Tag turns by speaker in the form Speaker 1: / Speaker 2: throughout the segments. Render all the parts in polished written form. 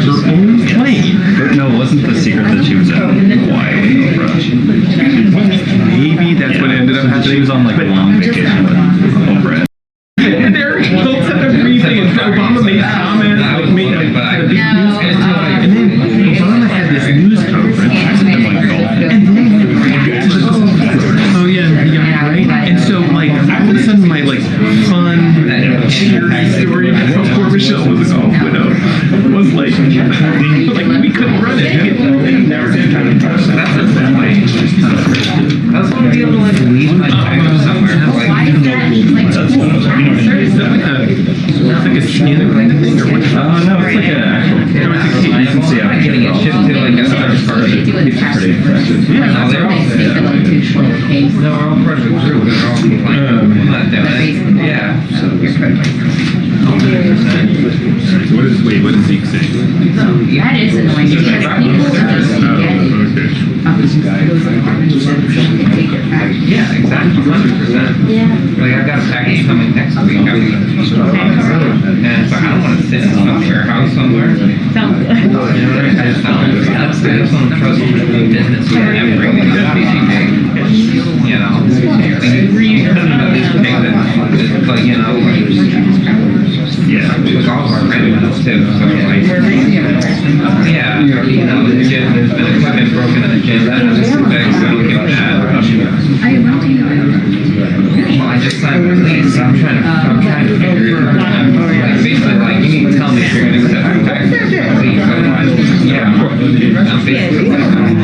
Speaker 1: her own plane.
Speaker 2: But no, it wasn't the secret that she was in Hawaii.
Speaker 1: Maybe that's what ended up happening.
Speaker 2: She was on like a long vacation with Oprah.
Speaker 1: And they're both set up briefing, and Obama made comments, like made a big news, and then Obama had this news conference, and then oh yeah, right. And so like all of a sudden my like fun charity story about poor Michelle was a golf widow was like we couldn't run it.
Speaker 3: I was going to be able to like leave my title somewhere.
Speaker 1: It's like a scanner kind of thing, or what?
Speaker 2: No, it's like an actual.
Speaker 1: You can see
Speaker 3: I'm getting it shipped to like a third party.
Speaker 2: It's pretty impressive.
Speaker 3: Yeah, no, they're all no, we're all part of the group. They're all compliant. Not doing it. Yeah. So
Speaker 1: what does Zeke say?
Speaker 4: That is annoying because people are just get it.
Speaker 3: Yeah, exactly. 100%.
Speaker 4: Yeah.
Speaker 3: Like I've got a package coming next week. And so I don't want to sit in some warehouse somewhere.
Speaker 4: Sounds good.
Speaker 3: I just don't trust business yet. I'm bringing up PCK. You know, it's like, you know, yeah, with all of our rentals too. So like, yeah, you know, the gym, there's been equipment broken in the gym that hasn't been fixed. So look at that. Well, I just signed my lease. I'm trying to figure it out. I'm like, basically like, you need to tell me if you're going to accept my tax lease. Yeah, I'm basically like, I'm like,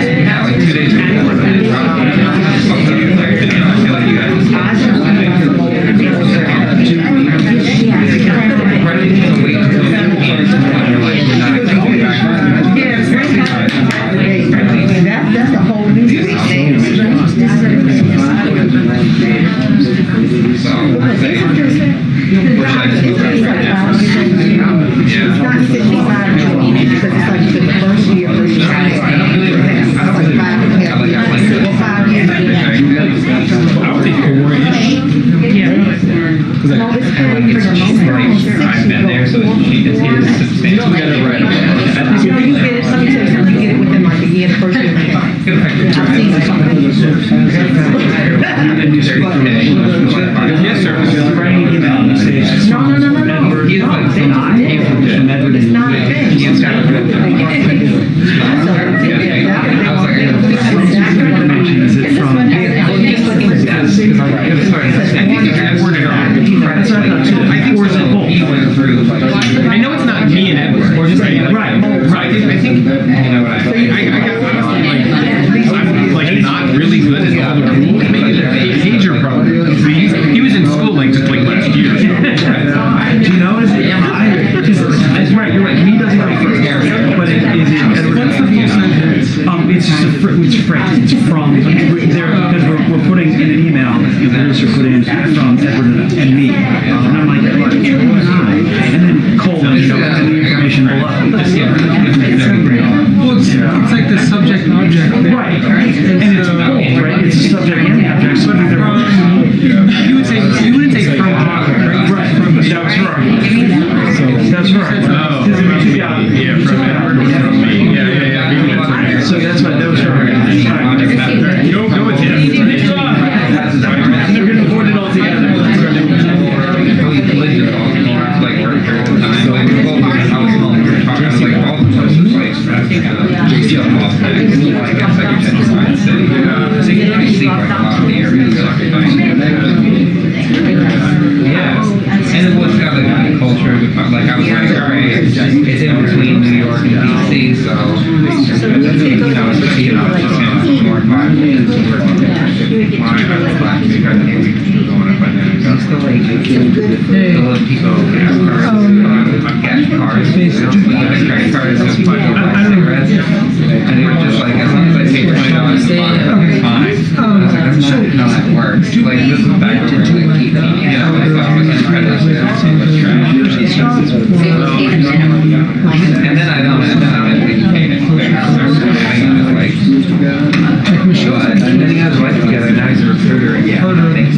Speaker 3: yeah, like 2 days before.
Speaker 5: That's a whole new thing. It's not 65 because it's like the first year for you. It's like 5 years.
Speaker 1: I'll take 4-ish.
Speaker 3: I've been there, so she is substantial.
Speaker 5: You get it, let me tell you, you get it within like a year, the first year. I've seen it.
Speaker 1: Yes, sir.
Speaker 5: No. It's not finished.
Speaker 1: I know it's not me and Edward. Right. I think I'm like not really good at all the rules. Maybe the pager problem. He was in school like just like last year.
Speaker 6: Do you know? Is it that's right. You're right. He doesn't have a first area, but it is in Edward.
Speaker 1: What's the full sentence?
Speaker 6: It's just it's phrase. It's from there because we're putting in an email. The producer put in from Edward and me, and I'm like, and then colon, and the information below.
Speaker 7: Well, it's like the subject and object thing.
Speaker 6: Right, and it's both, right? It's a subject and the object. So
Speaker 7: You wouldn't say from object, right?
Speaker 6: Right, that's right. So that's right.
Speaker 1: Oh, yeah, from Edward, from me. Yeah.
Speaker 6: So that's what that was right.
Speaker 1: Go with him.
Speaker 6: They're gonna avoid it all together.
Speaker 3: Like for a period of time, like I was home, we were talking like all the places like JC on Boston, like it's like a gentrified city. So you can see like a lot of the areas and everything. Yeah, and it was got like the culture. Like I was like, all right, it's in between New York and DC, so it's more vibrant. Cash cards, credit cards, and cigarettes, and they were just like, as long as I pay $20 a month, that's fine. I was like, that's not how that works. Like, this is back when we were like, you know, I thought it was incredible. And then I'm educated. And then he got his life together, now he's a recruiter, and yeah, thanks.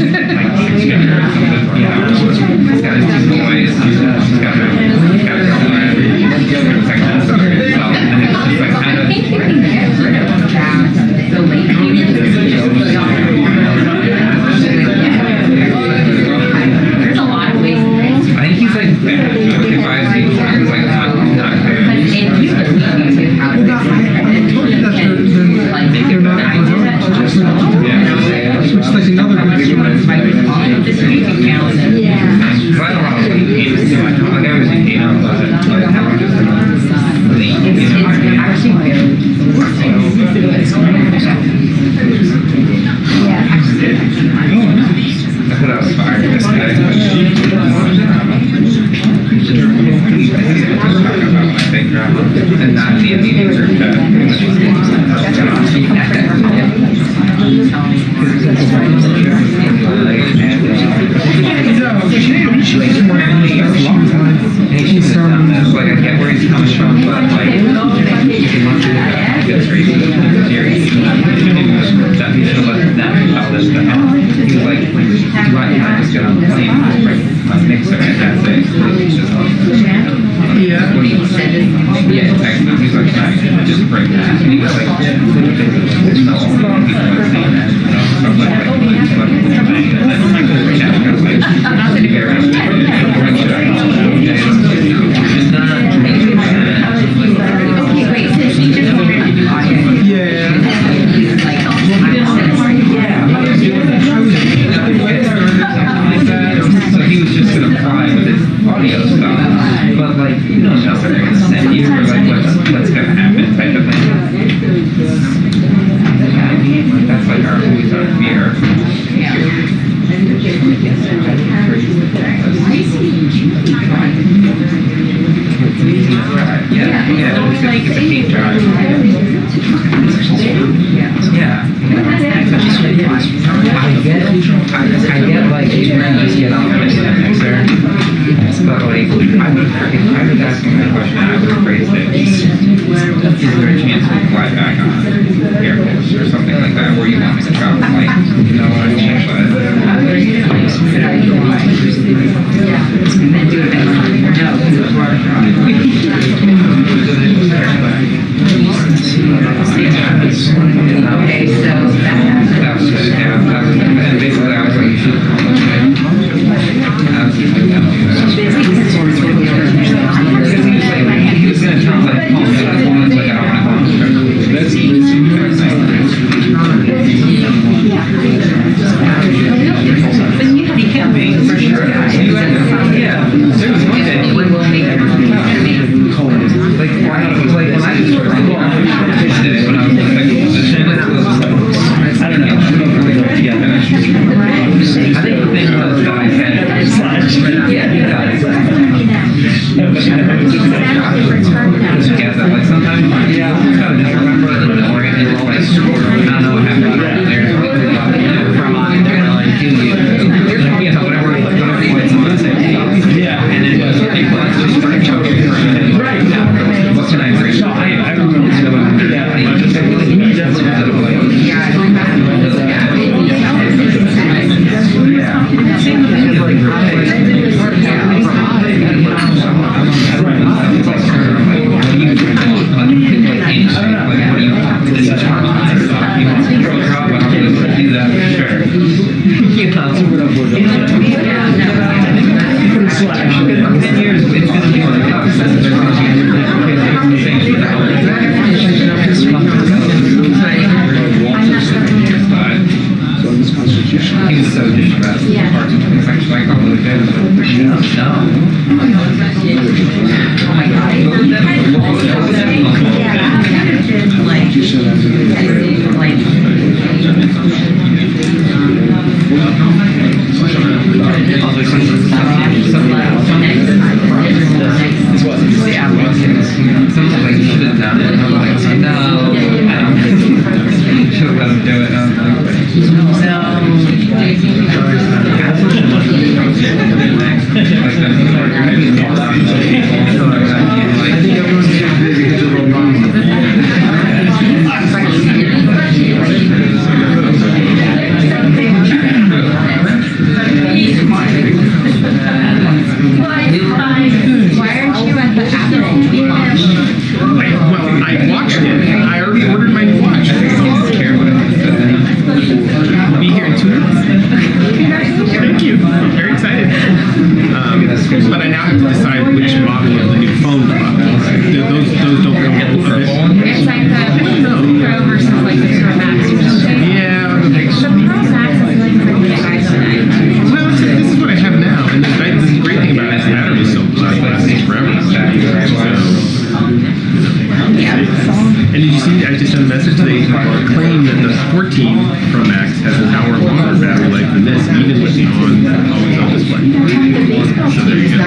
Speaker 3: this stuff. He was like, why can't I just get on the plane and bring my mixer and that's it? It's just
Speaker 1: Yeah.
Speaker 3: what do you say? Yeah, text him. He's like, I just bring that. And he was like, no, people have seen that. You know, so I'm like, please, but thing. And then I was like, yeah, I was like,
Speaker 4: Okay, wait, so she just wanted to do audio.
Speaker 1: Yeah.
Speaker 4: Like,
Speaker 3: so he was just gonna fly with his audio stuff, but like, you don't know what they're gonna send you, or like what's gonna happen type of thing. Like, that's like always our fear. Yeah, it's like a deep drive. I get like you can just get on the mixer, but like I was asking that question, I would have phrased it. Is there a chance we fly back on airports or something like that, where you want me to travel? Like, you know what I mean?
Speaker 4: okay, so
Speaker 3: That was good. Yeah, and basically I was like, you should call it. He was gonna try like call me on the phone. It's like I don't want to go on the trip.
Speaker 5: He can be, for sure.
Speaker 3: Yeah, there was one day. Like, why not? Like when I was first pitched it when I was in the second position, it was like, I don't know. I think the thing was that I had, yeah, he does. Like sometimes, yeah, I just remember the oriented like, I don't know what happened there. From on there, like, you know, whatever points on the same. Yeah, and then people just start choking. Right. What can I bring? I remember. He was so distressed. It's actually like, oh, look at it. No. Oh my Someone's like, you should have done it. And I'm like, no, I don't think should have let him do it. And I'm
Speaker 1: I think everyone's just busy because of
Speaker 4: why aren't you at the Apple launch?
Speaker 1: Well, I watched it. I already ordered my new watch. I'll be here in 2 minutes. Thank you. I'm very excited. But I now have to decide which model of the new phone to buy. Those don't come with the purple one.
Speaker 4: It's like the Pro versus like the Pro Max or something.
Speaker 1: Yeah.
Speaker 4: The Pro Max is like pretty exciting.
Speaker 1: Well, this is what I have now, and the great thing about it is the battery is so lasts forever. And did you see? I just sent a message. They claim that the 14 Pro Max has an hour longer battery life than this, even with the always on display. So there you go.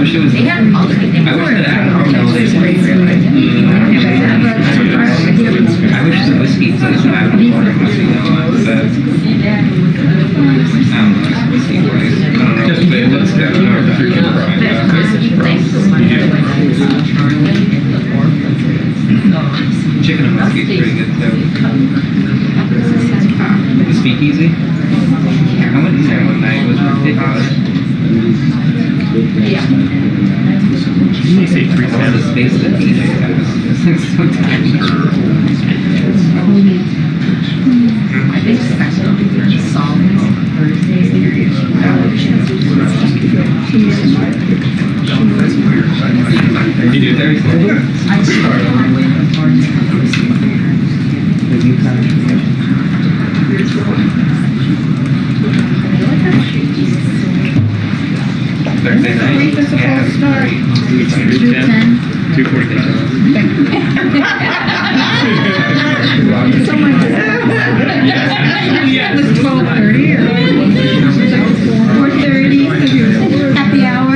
Speaker 3: wish it was.
Speaker 4: They have all the
Speaker 3: I wish that alcohol tastes like I wish the whiskey tastes like alcohol. Whiskey place. I don't know. Just let's go to the freaking chicken and whiskey is pretty good too. The speakeasy. I went in there one night. It was ridiculous.
Speaker 1: You say 3
Speaker 3: All the space that DJ has. It's so tiny.
Speaker 4: I think solid
Speaker 3: You do Thursday? Thursday night? Yeah,
Speaker 5: 12:30 or 4:30. Happy hour.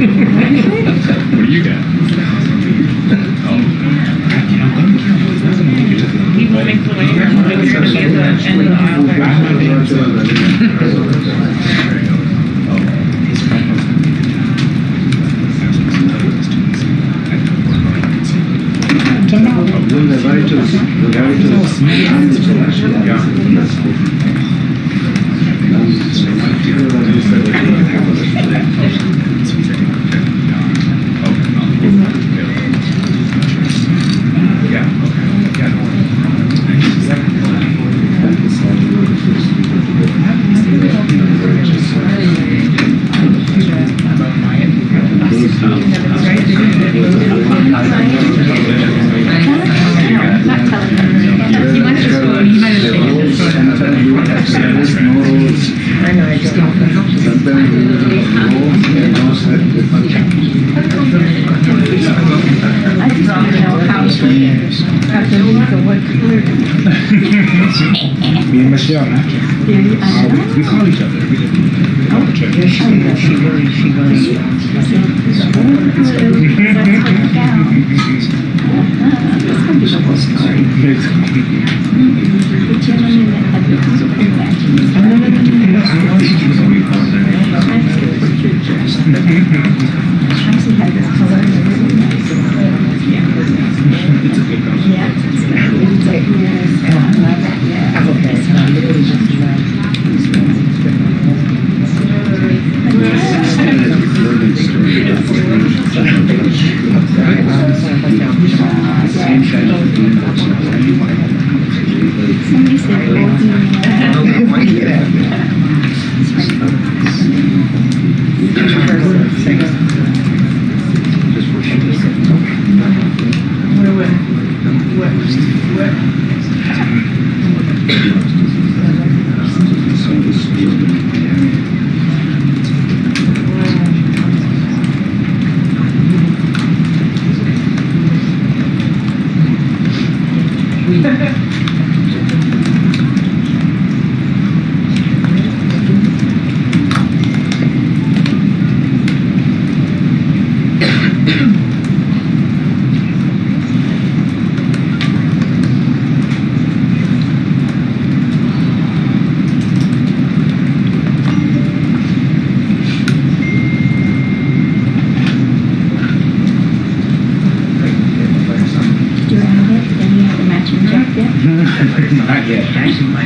Speaker 1: What do you got?
Speaker 7: He will make the later. You're going to be at the end of the aisle there.
Speaker 8: Me and Michelle, huh? We call each other.
Speaker 3: Not yet.
Speaker 7: Actually, my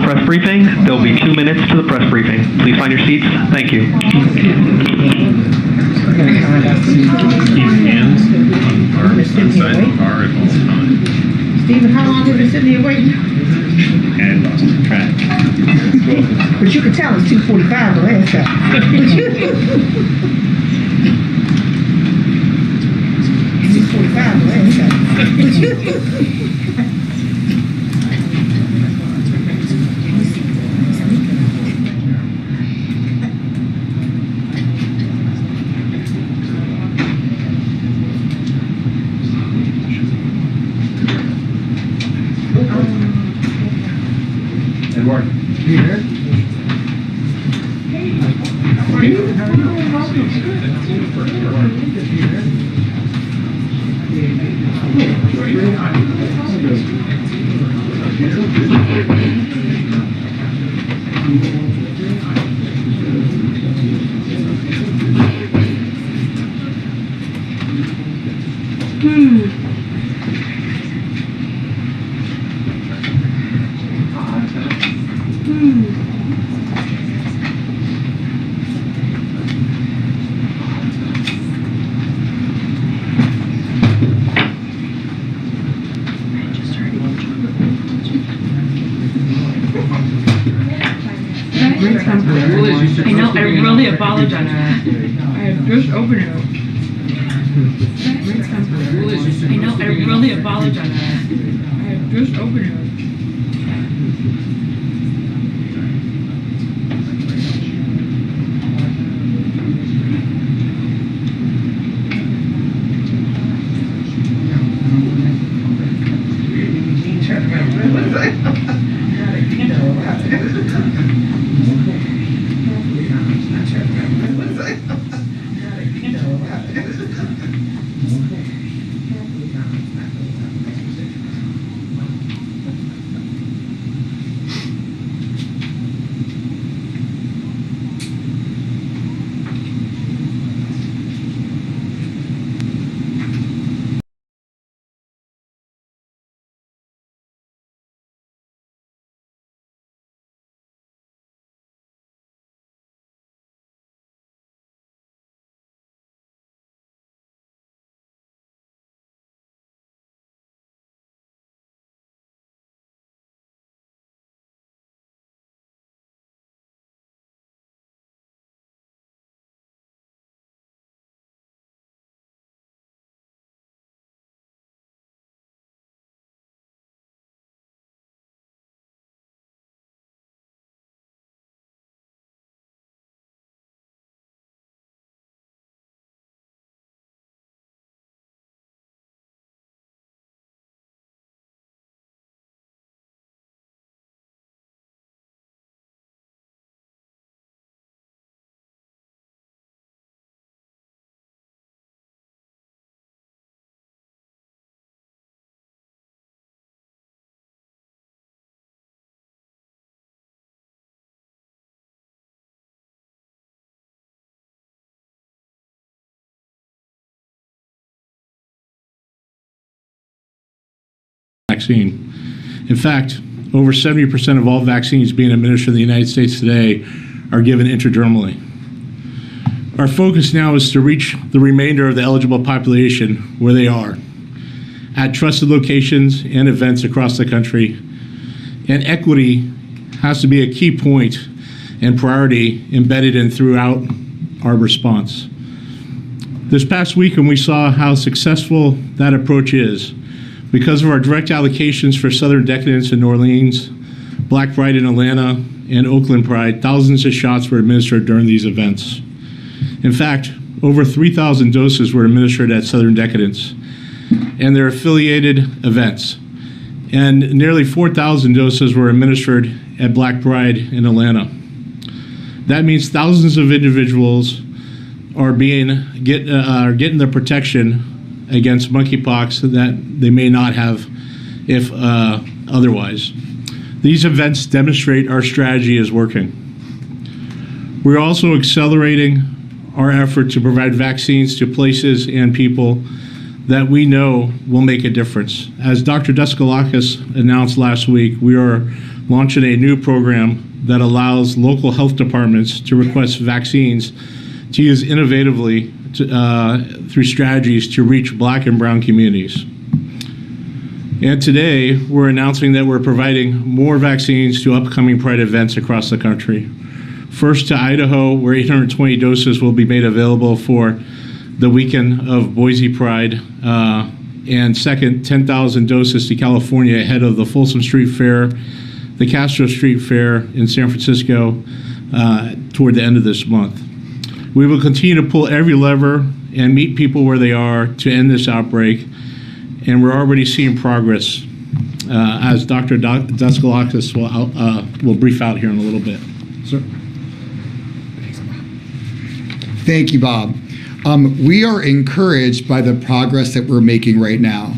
Speaker 1: press briefing. There will be 2 minutes to the press briefing. Please find your seats. Thank you.
Speaker 5: Stephen, how long have you been sitting here waiting?
Speaker 2: And lost track.
Speaker 5: But you could tell it's 2:45 the last time. 2:45 the last time.
Speaker 8: Edward.
Speaker 5: Here.
Speaker 4: I know, I really apologize. I just opened it. I know, I really apologize. I just opened it.
Speaker 9: Vaccine. In fact, over 70% of all vaccines being administered in the United States today are given intradermally. Our focus now is to reach the remainder of the eligible population where they are, at trusted locations and events across the country. And equity has to be a key point and priority embedded in throughout our response. This past weekend, we saw how successful that approach is. Because of our direct allocations for Southern Decadence in New Orleans, Black Pride in Atlanta, and Oakland Pride, thousands of shots were administered during these events. In fact, over 3,000 doses were administered at Southern Decadence and their affiliated events, and nearly 4,000 doses were administered at Black Pride in Atlanta. That means thousands of individuals are getting the protection against monkeypox that they may not have if otherwise. These events demonstrate our strategy is working. We're also accelerating our effort to provide vaccines to places and people that we know will make a difference. As Dr. Daskalakis announced last week, we are launching a new program that allows local health departments to request vaccines to use innovatively through strategies to reach Black and brown communities. And today, we're announcing that we're providing more vaccines to upcoming Pride events across the country. First to Idaho, where 820 doses will be made available for the weekend of Boise Pride. And second, 10,000 doses to California ahead of the Folsom Street Fair, the Castro Street Fair in San Francisco toward the end of this month. We will continue to pull every lever and meet people where they are to end this outbreak, and we're already seeing progress, as Dr. Daskalakis will brief out here in a little bit. Sir.
Speaker 10: Thank you, Bob. We are encouraged by the progress that we're making right now.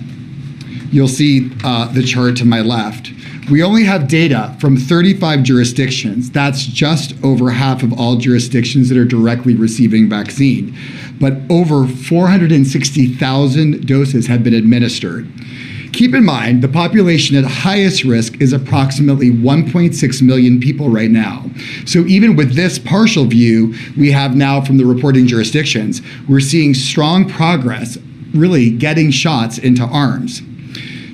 Speaker 10: You'll see the chart to my left. We only have data from 35 jurisdictions. That's just over half of all jurisdictions that are directly receiving vaccine. But over 460,000 doses have been administered. Keep in mind, the population at highest risk is approximately 1.6 million people right now. So even with this partial view we have now from the reporting jurisdictions, we're seeing strong progress really getting shots into arms.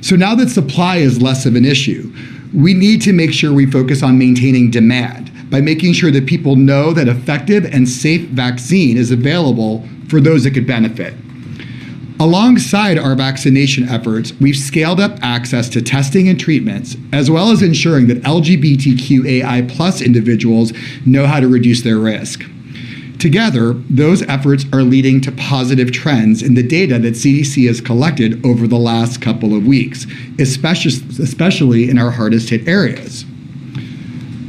Speaker 10: So now that supply is less of an issue, we need to make sure we focus on maintaining demand by making sure that people know that effective and safe vaccine is available for those that could benefit. Alongside our vaccination efforts, we've scaled up access to testing and treatments, as well as ensuring that LGBTQAI+ individuals know how to reduce their risk. Together, those efforts are leading to positive trends in the data that CDC has collected over the last couple of weeks, especially in our hardest hit areas.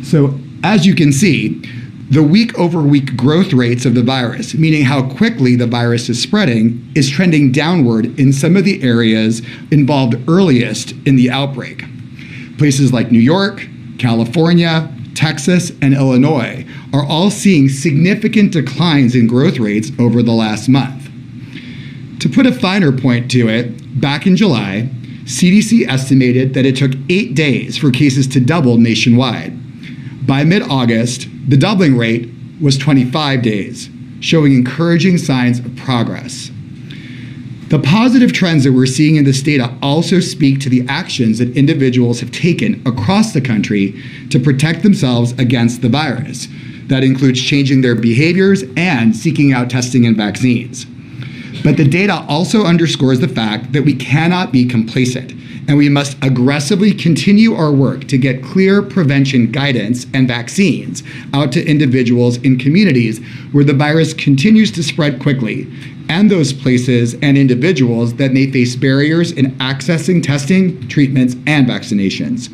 Speaker 10: So, as you can see, the week-over-week growth rates of the virus, meaning how quickly the virus is spreading, is trending downward in some of the areas involved earliest in the outbreak. Places like New York, California, Texas, and Illinois are all seeing significant declines in growth rates over the last month. To put a finer point to it, back in July, CDC estimated that it took 8 days for cases to double nationwide. By mid-August, the doubling rate was 25 days, showing encouraging signs of progress. The positive trends that we're seeing in this data also speak to the actions that individuals have taken across the country to protect themselves against the virus. That includes changing their behaviors and seeking out testing and vaccines. But the data also underscores the fact that we cannot be complacent, and we must aggressively continue our work to get clear prevention guidance and vaccines out to individuals in communities where the virus continues to spread quickly, and those places and individuals that may face barriers in accessing testing, treatments, and vaccinations.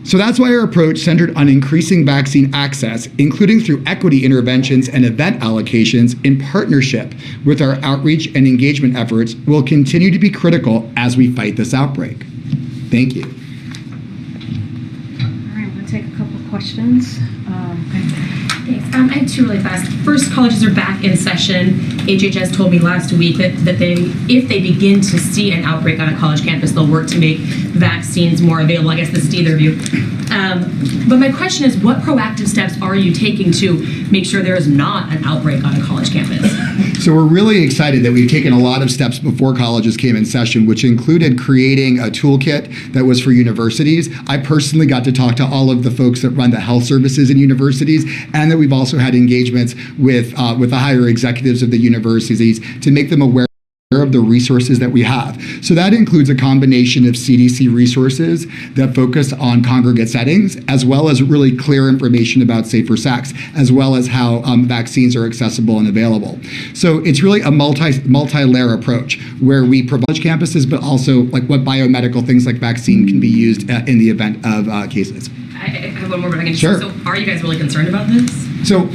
Speaker 10: So that's why our approach centered on increasing vaccine access, including through equity interventions and event allocations in partnership with our outreach and engagement efforts, will continue to be critical as we fight this outbreak. Thank you.
Speaker 11: All right, we'll take a couple of questions.
Speaker 12: Thanks. I have two really fast. First, colleges are back in session. HHS told me last week that if they begin to see an outbreak on a college campus, they'll work to make vaccines more available. I guess this is to either of you. But my question is, what proactive steps are you taking to make sure there is not an outbreak on a college campus?
Speaker 10: So we're really excited that we've taken a lot of steps before colleges came in session, which included creating a toolkit that was for universities. I personally got to talk to all of the folks that run the health services in universities, and that we've also had engagements with the higher executives of the universities to make them aware of the resources that we have. So that includes a combination of CDC resources that focus on congregate settings, as well as really clear information about safer sex, as well as how vaccines are accessible and available. So it's really a multi-layer approach where we provide campuses, but also like what biomedical things like vaccine can be used in the event of cases.
Speaker 12: I have one more, but I can just,
Speaker 10: Sure.
Speaker 12: So are you guys really concerned about this?
Speaker 10: So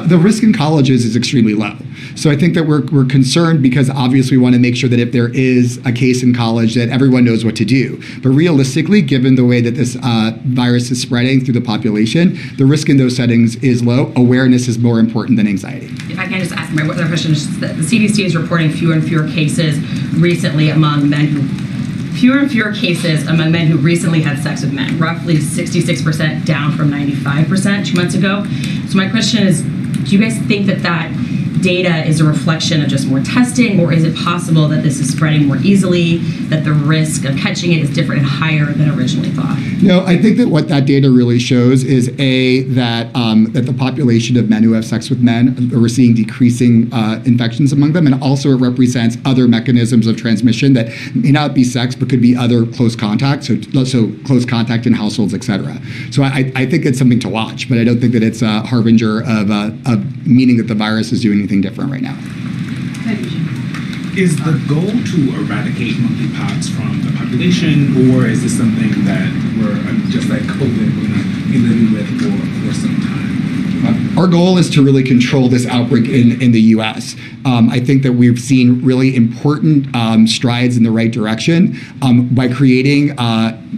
Speaker 10: the risk in colleges is extremely low. So I think that we're concerned because obviously we want to make sure that if there is a case in college that everyone knows what to do. But realistically, given the way that this virus is spreading through the population, the risk in those settings is low. Awareness is more important than anxiety.
Speaker 12: If I can just ask my other question, is that the CDC is reporting fewer and fewer cases recently among men who recently had sex with men, roughly 66% down from 95% 2 months ago. So my question is, do you guys think that that data is a reflection of just more testing, or is it possible that this is spreading more easily, that the risk of catching it is different and higher than originally thought?
Speaker 10: No, I think that what that data really shows is that the population of men who have sex with men, we're seeing decreasing infections among them, and also it represents other mechanisms of transmission that may not be sex, but could be other close contact, so close contact in households, et cetera. So I think it's something to watch, but I don't think that it's a harbinger of meaning that the virus is doing anything different right now.
Speaker 8: Is the goal to eradicate monkeypox from the population, or is this something that we're just like COVID, we're going to be living with for some time?
Speaker 10: Our goal is to really control this outbreak in the U.S. I think that we've seen really important strides in the right direction by creating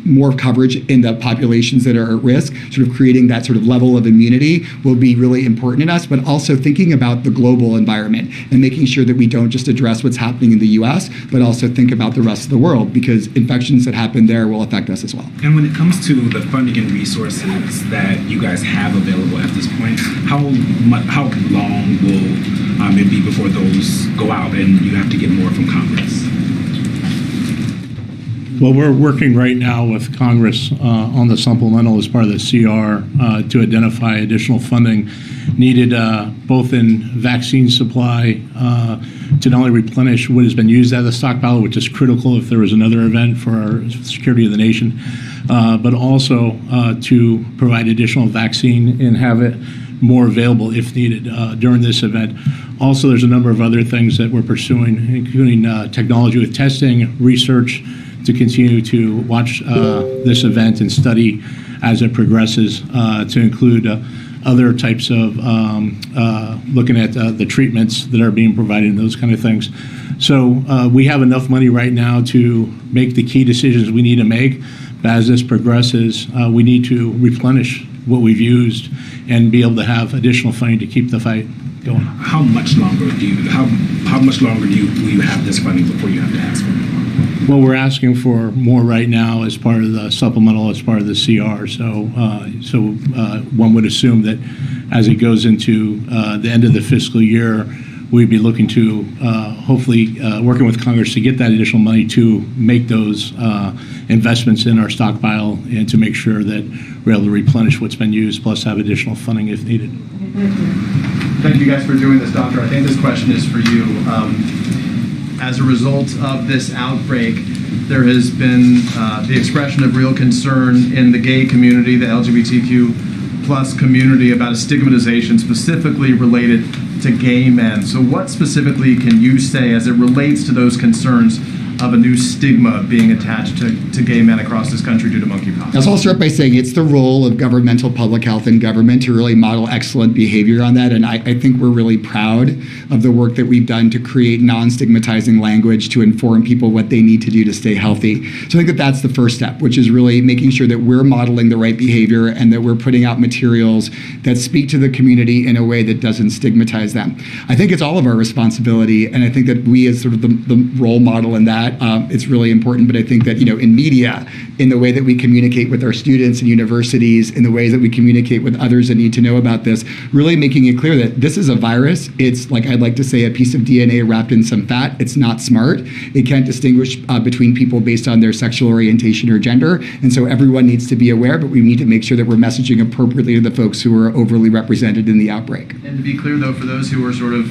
Speaker 10: more coverage in the populations that are at risk. Sort of creating that sort of level of immunity will be really important in us, but also thinking about the global environment and making sure that we don't just address what's happening in the U.S., but also think about the rest of the world, because infections that happen there will affect us as well.
Speaker 8: And when it comes to the funding and resources that you guys have available at this point, how long will it be before those go out and you have to get more from Congress?
Speaker 9: Well, we're working right now with Congress on the supplemental as part of the CR to identify additional funding needed both in vaccine supply to not only replenish what has been used out of the stockpile, which is critical if there was another event for our security of the nation, but also to provide additional vaccine and have it more available if needed during this event. Also, there's a number of other things that we're pursuing, including technology with testing, research, to continue to watch this event and study as it progresses, to include other types of looking at the treatments that are being provided and those kind of things. So we have enough money right now to make the key decisions we need to make. But as this progresses, we need to replenish what we've used and be able to have additional funding to keep the fight going.
Speaker 8: How much longer will you have this funding before you have to ask for more?
Speaker 9: Well, we're asking for more right now as part of the supplemental, as part of the CR. So one would assume that as it goes into the end of the fiscal year, we'd be looking to hopefully working with Congress to get that additional money to make those investments in our stockpile and to make sure that we're able to replenish what's been used, plus have additional funding if needed.
Speaker 13: Thank you guys for doing this, Doctor. I think this question is for you. As a result of this outbreak, there has been the expression of real concern in the gay community, the LGBTQ plus community, about a stigmatization specifically related to gay men. So what specifically can you say as it relates to those concerns of a new stigma being attached to gay men across this country due to monkeypox?
Speaker 10: So I'll start by saying it's the role of governmental public health and government to really model excellent behavior on that. And I think we're really proud of the work that we've done to create non-stigmatizing language to inform people what they need to do to stay healthy. So I think that that's the first step, which is really making sure that we're modeling the right behavior and that we're putting out materials that speak to the community in a way that doesn't stigmatize them. I think it's all of our responsibility, and I think that we as sort of the role model in that, it's really important. But I think that, in media, in the way that we communicate with our students and universities, in the ways that we communicate with others that need to know about this, really making it clear that this is a virus. It's, like I'd like to say, a piece of DNA wrapped in some fat. It's not smart. It can't distinguish between people based on their sexual orientation or gender. And so everyone needs to be aware, but we need to make sure that we're messaging appropriately to the folks who are overly represented in the outbreak.
Speaker 13: And to be clear, though, for those who are sort of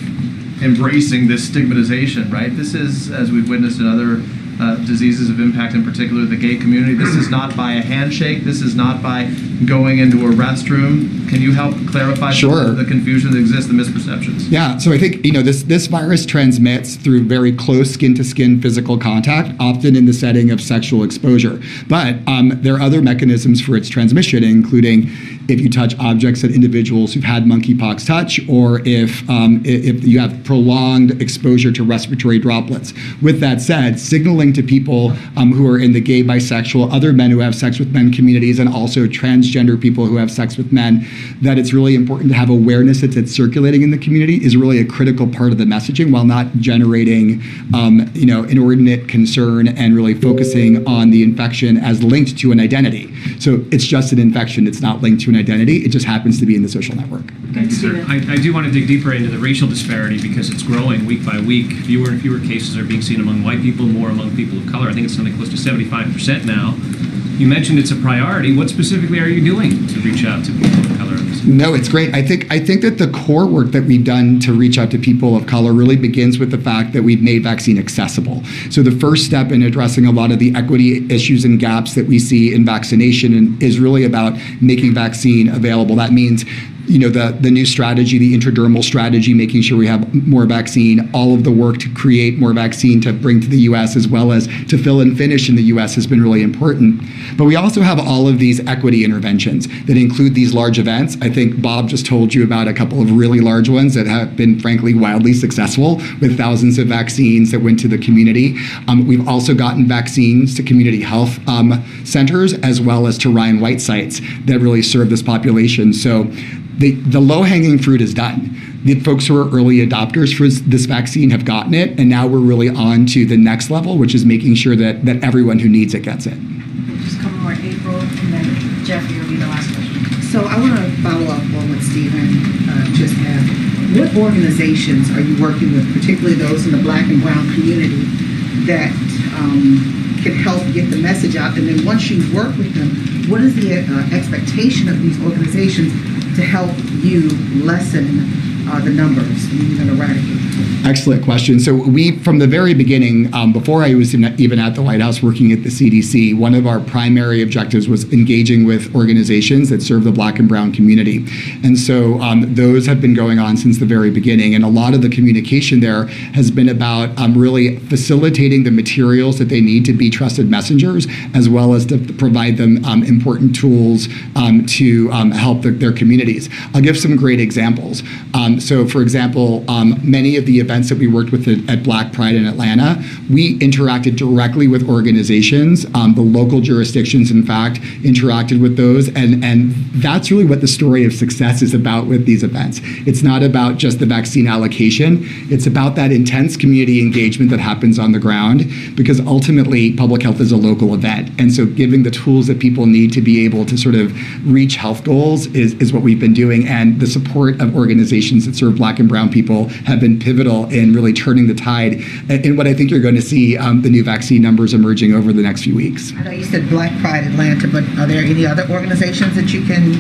Speaker 13: embracing this stigmatization, right? This is, as we've witnessed in other diseases of impact, in particular the gay community, this is not by a handshake. This is not by going into a restroom. Can you help clarify the confusion that exists, the misperceptions?
Speaker 10: Yeah, so I think, this virus transmits through very close skin-to-skin physical contact, often in the setting of sexual exposure. But there are other mechanisms for its transmission, including if you touch objects that individuals who've had monkeypox touch, or if you have prolonged exposure to respiratory droplets. With that said, signaling to people who are in the gay, bisexual, other men who have sex with men communities, and also transgender people who have sex with men, that it's really important to have awareness that it's circulating in the community is really a critical part of the messaging, while not generating inordinate concern and really focusing on the infection as linked to an identity. So it's just an infection. It's not linked to an identity. It just happens to be in the social network.
Speaker 14: Thank you, sir. I do want to dig deeper into the racial disparity because it's growing week by week. Fewer and fewer cases are being seen among white people, more among people of color. I think it's something close to 75% now. You mentioned it's a priority. What specifically are you doing to reach out to people of color?
Speaker 10: No, it's great. I think that the core work that we've done to reach out to people of color really begins with the fact that we've made vaccine accessible. So the first step in addressing a lot of the equity issues and gaps that we see in vaccination is really about making vaccine available. That means the new strategy, the intradermal strategy, making sure we have more vaccine, all of the work to create more vaccine to bring to the U.S. as well as to fill and finish in the U.S. has been really important. But we also have all of these equity interventions that include these large events. I think Bob just told you about a couple of really large ones that have been, frankly, wildly successful with thousands of vaccines that went to the community. We've also gotten vaccines to community health centers as well as to Ryan White sites that really serve this population. So the low-hanging fruit is done. The folks who are early adopters for this vaccine have gotten it, and now we're really on to the next level, which is making sure that everyone who needs it gets it.
Speaker 11: Just a couple more, April, and then Jeffrey will be the last question.
Speaker 15: So I want to follow up on what Stephen just asked. What organizations are you working with, particularly those in the Black and Brown community, that can help get the message out? And then once you work with them, what is the expectation of these organizations to help you lessen the numbers and even eradicate?
Speaker 10: Excellent question. So we, from the very beginning, before I was even at the White House working at the CDC, one of our primary objectives was engaging with organizations that serve the Black and brown community. And so those have been going on since the very beginning. And a lot of the communication there has been about really facilitating the materials that they need to be trusted messengers, as well as to provide them important tools to help their communities. I'll give some great examples. So, for example, many of the events that we worked with at Black Pride in Atlanta, we interacted directly with organizations. The local jurisdictions, in fact, interacted with those. And that's really what the story of success is about with these events. It's not about just the vaccine allocation. It's about that intense community engagement that happens on the ground, because ultimately public health is a local event. And so giving the tools that people need to be able to sort of reach health goals is what we've been doing. And the support of organizations that serve Black and brown people have been pivotal in really turning the tide in what I think you're going to see the new vaccine numbers emerging over the next few weeks.
Speaker 15: I know you said Black Pride Atlanta, but are there any other organizations that you can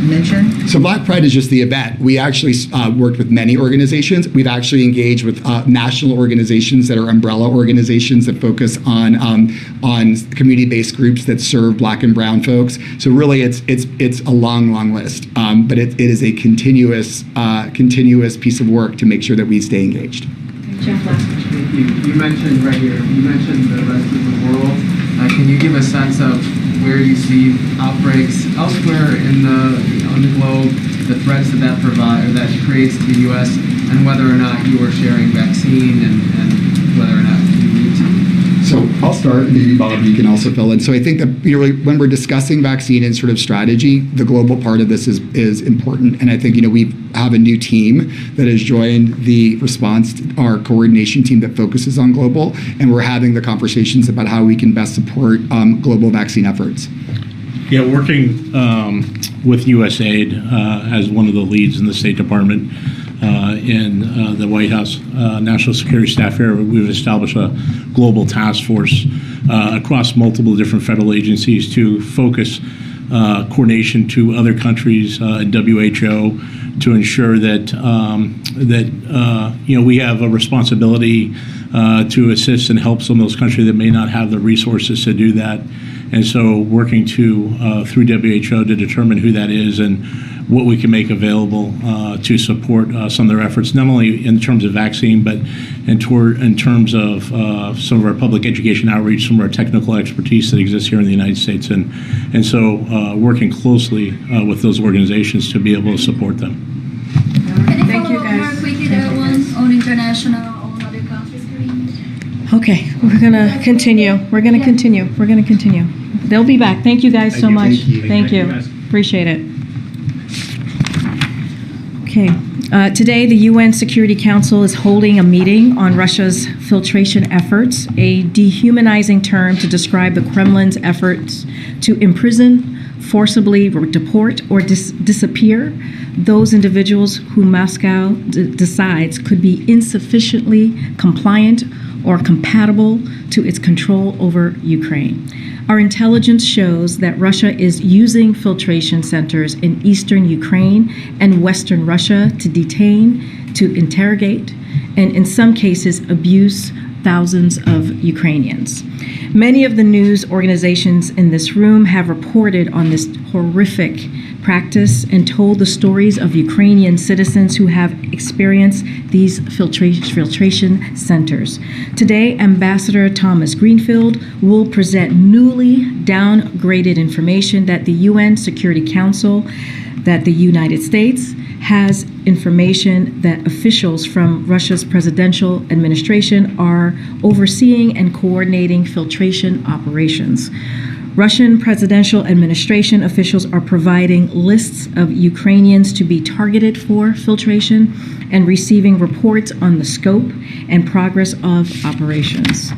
Speaker 15: mention?
Speaker 10: So Black Pride is just the event. We actually worked with many organizations. We've actually engaged with national organizations that are umbrella organizations that focus on community-based groups that serve Black and brown folks. So really, it's a long list, but it is a continuous piece of work to make sure that we stay engaged.
Speaker 3: You mentioned right here, you mentioned the rest of the world. Can you give a sense of where you see outbreaks elsewhere on the globe, the threats that provide or that creates to the U.S., and whether or not you are sharing vaccine and whether or not you need to?
Speaker 10: So I'll start, maybe Bob, you can also fill in. So I think that when we're discussing vaccine and sort of strategy, the global part of this is important. And I think we have a new team that has joined the response, our coordination team that focuses on global, and we're having the conversations about how we can best support global vaccine efforts.
Speaker 9: Yeah, working with USAID as one of the leads in the State Department in the White House National Security Staff area, we've established a global task force across multiple different federal agencies to focus coordination to other countries and WHO to ensure that we have a responsibility to assist and help some of those countries that may not have the resources to do that. And so working through WHO to determine who that is and what we can make available to support some of their efforts, not only in terms of vaccine, but in terms of some of our public education outreach, some of our technical expertise that exists here in the United States. And so working closely with those organizations to be able to support them.
Speaker 11: Thank you, guys. More quickly, that one on international, on other countries,
Speaker 12: Okay, we're gonna continue. We're gonna continue. They'll be back. Thank you guys so much. Thank you. Appreciate it. Okay. Today, the UN Security Council is holding a meeting on Russia's filtration efforts, a dehumanizing term to describe the Kremlin's efforts to imprison, forcibly deport, or disappear those individuals who Moscow decides could be insufficiently compliant or compatible to its control over Ukraine. Our intelligence shows that Russia is using filtration centers in eastern Ukraine and western Russia to detain, to interrogate, and in some cases abuse thousands of Ukrainians. Many of the news organizations in this room have reported on this horrific practice and told the stories of Ukrainian citizens who have experienced these filtration centers. Today, Ambassador Thomas Greenfield will present newly downgraded information that the UN Security Council, that the United States has information that officials from Russia's presidential administration are overseeing and coordinating filtration operations. Russian presidential administration officials are providing lists of Ukrainians to be targeted for filtration and receiving reports on the scope and progress of operations.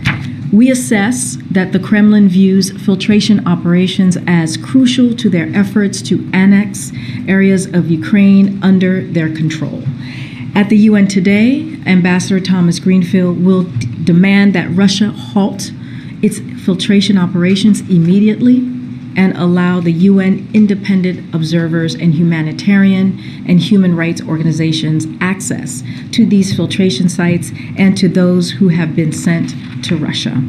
Speaker 12: We assess that the Kremlin views filtration operations as crucial to their efforts to annex areas of Ukraine under their control. At the UN today, Ambassador Thomas Greenfield will demand that Russia halt
Speaker 16: its filtration operations immediately and allow the UN independent observers and humanitarian and human rights organizations access to these filtration sites and to those who have been sent to Russia.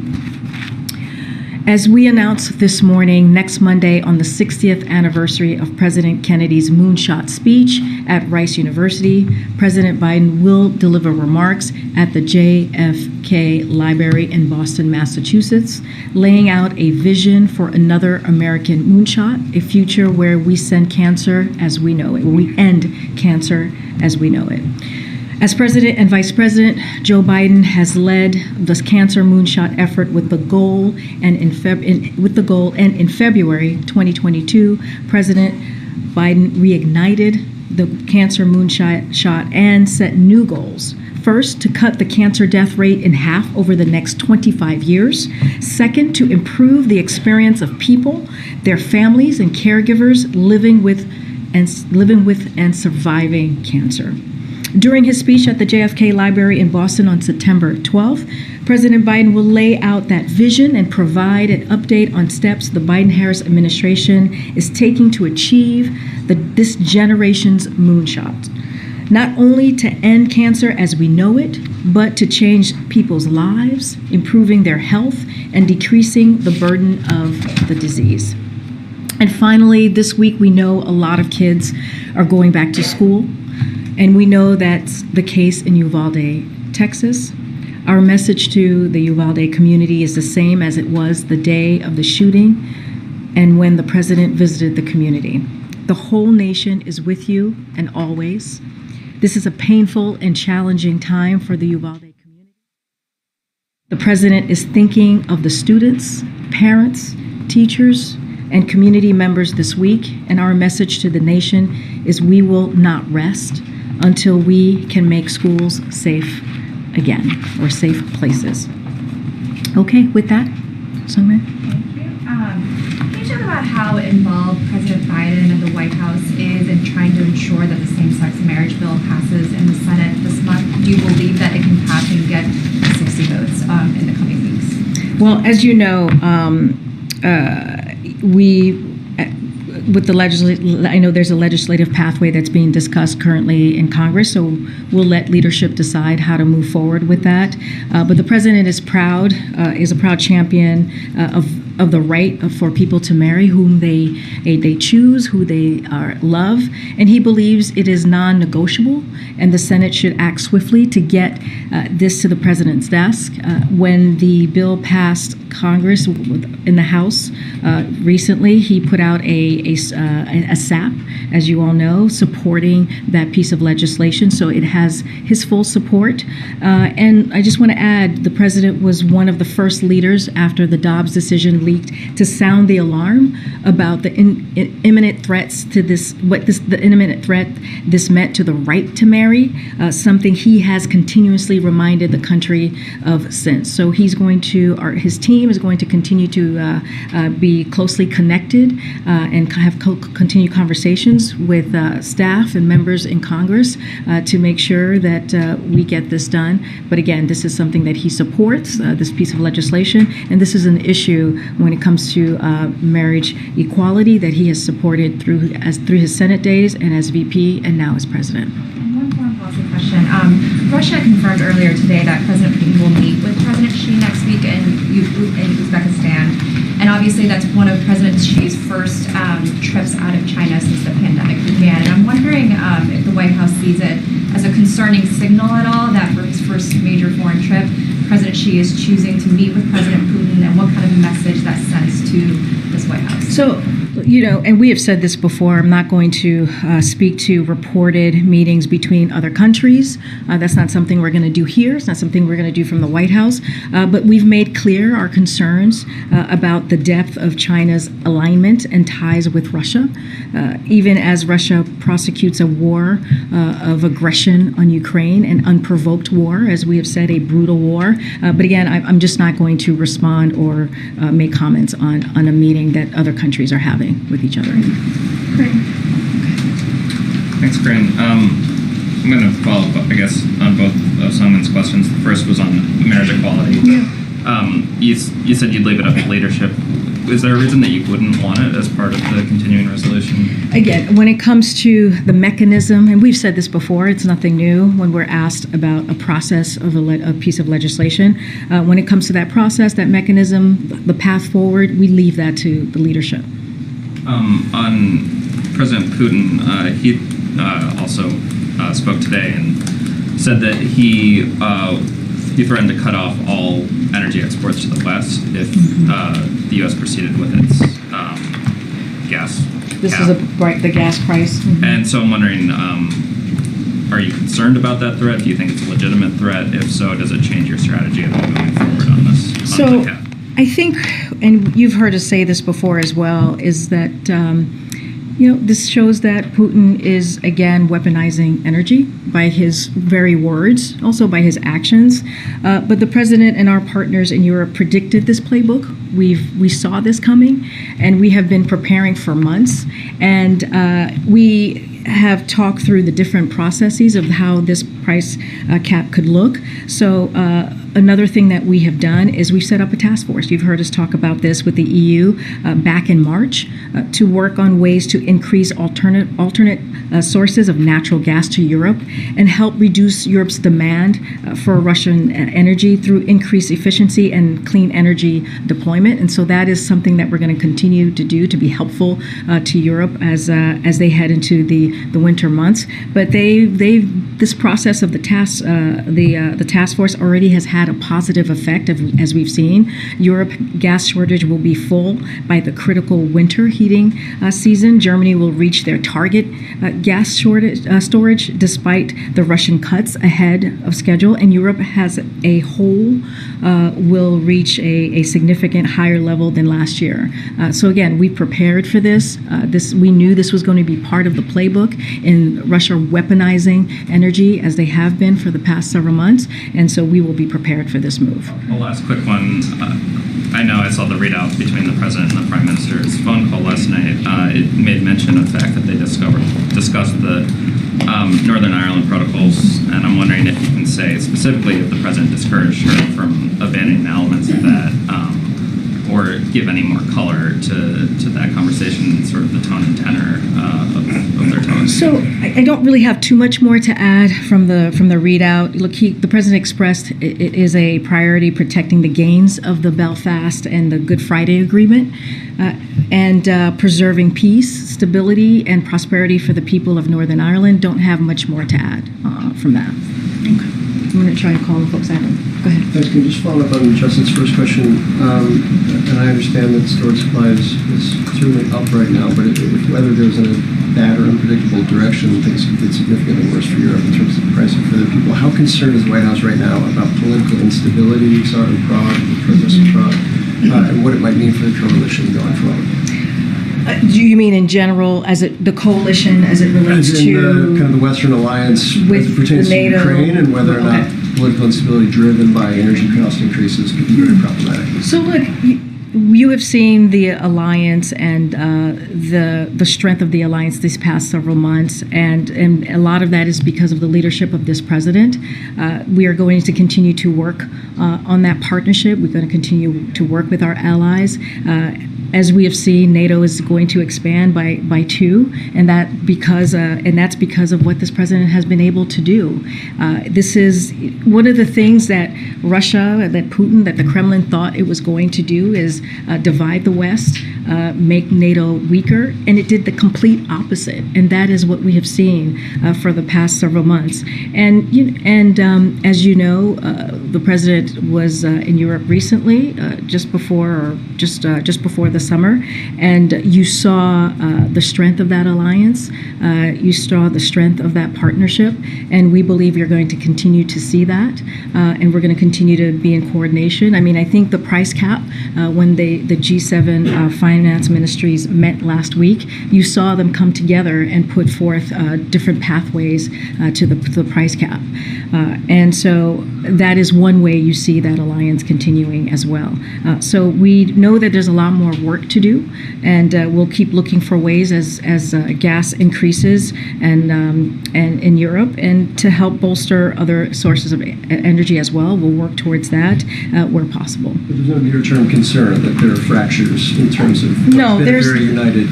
Speaker 16: As we announced this morning, next Monday on the 60th anniversary of President Kennedy's moonshot speech at Rice University, President Biden will deliver remarks at the JFK Library in Boston, Massachusetts, laying out a vision for another American moonshot, a future where we end cancer as we know it, As President and Vice President, Joe Biden has led this cancer moonshot effort with the goal, and in February 2022, President Biden reignited the cancer moonshot and set new goals. First, to cut the cancer death rate in half over the next 25 years. Second, to improve the experience of people, their families, and caregivers living with and surviving cancer. During his speech at the JFK Library in Boston on September 12th, President Biden will lay out that vision and provide an update on steps the Biden-Harris administration is taking to achieve this generation's moonshot. Not only to end cancer as we know it, but to change people's lives, improving their health, and decreasing the burden of the disease. And finally, this week we know a lot of kids are going back to school. And we know that's the case in Uvalde, Texas. Our message to the Uvalde community is the same as it was the day of the shooting and when the president visited the community. The whole nation is with you and always. This is a painful and challenging time for the Uvalde community. The president is thinking of the students, parents, teachers, and community members this week, and our message to the nation is we will not rest until we can make schools safe again, or safe places. Okay, with that, Sungmin.
Speaker 17: Thank you. Can you talk about how involved President Biden and the White House is in trying to ensure that the same-sex marriage bill passes in the Senate this month? Do you believe that it can pass and get 60 votes in the coming weeks?
Speaker 16: Well, as you know, with the I know there's a legislative pathway that's being discussed currently in Congress, so we'll let leadership decide how to move forward with that. But the president is a proud champion of the right for people to marry whom they choose, who they love, and he believes it is non-negotiable, and the Senate should act swiftly to get this to the president's desk. When the bill passed Congress in the House recently, he put out a SAP, as you all know, supporting that piece of legislation. So it has his full support. And I just want to add, the president was one of the first leaders after the Dobbs decision leaked to sound the alarm about the imminent threats to the imminent threat this meant to the right to marry, something he has continuously reminded the country of since. So his team is going to continue to be closely connected and have continued conversations with staff and members in Congress to make sure that we get this done. But again, this is something that he supports, this piece of legislation, and this is an issue when it comes to marriage equality that he has supported through his Senate days and as VP and now as president.
Speaker 17: And one foreign policy question. Russia confirmed earlier today that President Putin will meet with President Xi next week in Uzbekistan. And obviously that's one of President Xi's first trips out of China since the pandemic began. And I'm wondering if the White House sees it as a concerning signal at all that for his first major foreign trip, President Xi is choosing to meet with President Putin, and what kind of message that sends to this White House.
Speaker 16: So, and we have said this before, I'm not going to speak to reported meetings between other countries. That's not something we're going to do here. It's not something we're going to do from the White House. But we've made clear our concerns about the depth of China's alignment and ties with Russia, even as Russia prosecutes a war of aggression on Ukraine, an unprovoked war, as we have said, a brutal war. But again, I'm just not going to respond or make comments on a meeting that other countries are having with each other.
Speaker 18: Thanks, Corinne. I'm going to follow up, I guess, on both of Sungmin's questions. The first was on marriage equality.
Speaker 16: Yeah.
Speaker 18: You said you'd leave it up to leadership. Is there a reason that you wouldn't want it as part of the continuing resolution?
Speaker 16: Again, when it comes to the mechanism, and we've said this before, it's nothing new when we're asked about a process of a piece of legislation. When it comes to that process, that mechanism, the path forward, we leave that to the leadership.
Speaker 18: On President Putin, he also spoke today and said that he threatened to cut off all energy exports to the West if the U.S. proceeded with its gas
Speaker 16: This
Speaker 18: cap.
Speaker 16: is the gas price.
Speaker 18: And so I'm wondering, are you concerned about that threat? Do you think it's a legitimate threat? If so, does it change your strategy of moving forward on this?
Speaker 16: So
Speaker 18: on the cap?
Speaker 16: I think, and you've heard us say this before as well, is that this shows that Putin is again weaponizing energy by his very words, also by his actions. But the president and our partners in Europe predicted this playbook. We saw this coming, and we have been preparing for months. And we have talked through the different processes of how this price cap could look. So another thing that we have done is we've set up a task force. You've heard us talk about this with the EU back in March to work on ways to increase alternate sources of natural gas to Europe and help reduce Europe's demand for Russian energy through increased efficiency and clean energy deployment. And so that is something that we're going to continue to do to be helpful to Europe as they head into the winter months. But this process of the task force already has had a positive effect, as we've seen. Europe gas shortage will be full by the critical winter heating season. Germany will reach their target gas storage despite the Russian cuts ahead of schedule, and Europe as a whole will reach a significant higher level than last year. So again, we prepared for this. We knew this was going to be part of the playbook in Russia weaponizing energy as they have been for the past several months, and so we will be prepared for this move.
Speaker 18: One last quick one. I know I saw the readout between the president and the prime minister's phone call last night. It made mention of the fact that they discussed the Northern Ireland protocols, and I'm wondering if you can say specifically if the president discouraged her from abandoning elements of that, or give any more color to that conversation, sort of the tone and tenor of their tone.
Speaker 16: So I don't really have too much more to add from the readout. Look, the president expressed it is a priority protecting the gains of the Belfast and the Good Friday Agreement, and preserving peace, stability, and prosperity for the people of Northern Ireland. Don't have much more to add from that. I'm going to try and call the folks out. Go ahead.
Speaker 19: Thanks. Can you just follow up on Justin's first question? And I understand that storage supply is certainly up right now, but if whether goes in a bad or unpredictable direction, things could get significantly worse for Europe in terms of pricing for the people. How concerned is the White House right now about political instability we saw in Prague, the protests in Prague, and what it might mean for the coalition going forward?
Speaker 16: Do you mean in general, the coalition as it relates to
Speaker 19: kind of the Western alliance
Speaker 16: with
Speaker 19: as it pertains to
Speaker 16: NATO?
Speaker 19: Ukraine, and whether or not political instability driven by energy cost increases could be very problematic?
Speaker 16: So look, you have seen the alliance and the strength of the alliance these past several months, and a lot of that is because of the leadership of this president. We are going to continue to work on that partnership. We're going to continue to work with our allies. As we have seen, NATO is going to expand by 2, and that's because of what this president has been able to do. This is one of the things that Russia, that Putin, that the Kremlin thought it was going to do is divide the West, make NATO weaker, and it did the complete opposite. And that is what we have seen for the past several months. And as you know, the president was in Europe recently, just before the summer, and you saw the strength of that alliance. You saw the strength of that partnership, and we believe you're going to continue to see that, and we're going to continue to be in coordination. I mean, I think the price cap, when the G7 finance ministries met last week, you saw them come together and put forth different pathways to the price cap, and so that is one way you see that alliance continuing as well. So we know that there's a lot more work to do, and we'll keep looking for ways as gas increases and in Europe, and to help bolster other sources of energy as well. We'll work towards that where possible.
Speaker 19: But there's no near-term concern that there are fractures in terms of
Speaker 16: no, there's
Speaker 19: very united.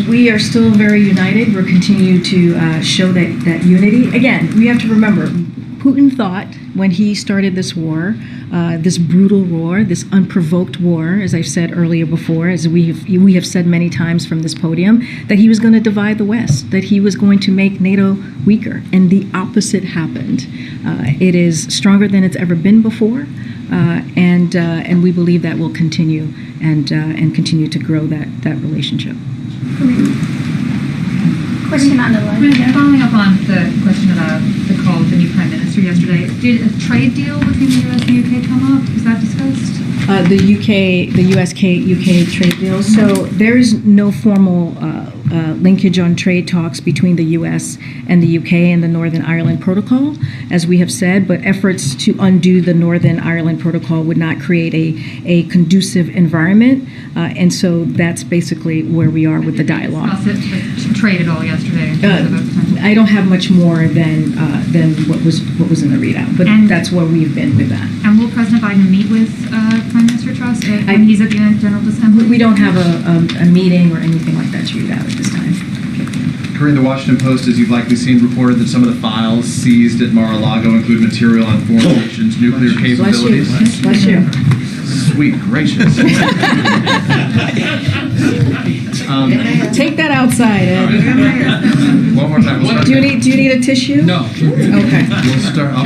Speaker 16: We are still very united. We're continuing to show that unity. Again, we have to remember, Putin thought when he started this war, this brutal war, this unprovoked war, as I've said earlier before, as we have said many times from this podium, that he was going to divide the West, that he was going to make NATO weaker, and the opposite happened. It is stronger than it's ever been before, and we believe that will continue and continue to grow that relationship.
Speaker 17: Question on the line. Following up on the question about the call of the new Prime Minister yesterday, did a trade deal between the U.S. and the U.K. come up? Was that discussed? The U.S.-UK trade deal. So there is no formal linkage on trade talks between the U.S. and the U.K. and the Northern Ireland Protocol, as we have said, but efforts to undo the Northern Ireland Protocol would not create a conducive environment, and so that's basically where we are with the dialogue. Trade at all yesterday?
Speaker 16: I don't have much more than what was in the readout, but that's where we've been with that.
Speaker 17: And will President Biden meet with Prime Minister Truss when he's at the General Assembly?
Speaker 16: We don't have a meeting or anything like that to read out at this time.
Speaker 13: Corinne, the Washington Post, as you've likely seen, reported that some of the files seized at Mar-a-Lago include material on foreign nations' nuclear capabilities.
Speaker 16: Bless you.
Speaker 13: Sweet gracious.
Speaker 16: Take that outside, Ed.
Speaker 13: One more time.
Speaker 16: Do you need a tissue?
Speaker 13: No.
Speaker 16: Okay.
Speaker 13: We'll start. I'll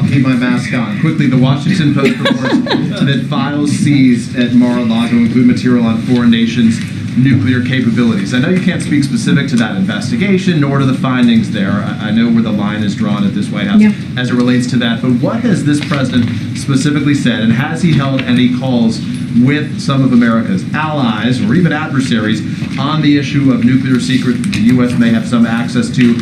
Speaker 13: keep my mask on. Quickly, the Washington Post reports that files seized at Mar-a-Lago include material on foreign nations' nuclear capabilities. I know you can't speak specific to that investigation, nor to the findings there. I know where the line is drawn at this White House as it relates to that. But what has this president specifically said, and has he held any calls with some of America's allies or even adversaries on the issue of nuclear secrets that the U.S. may have some access to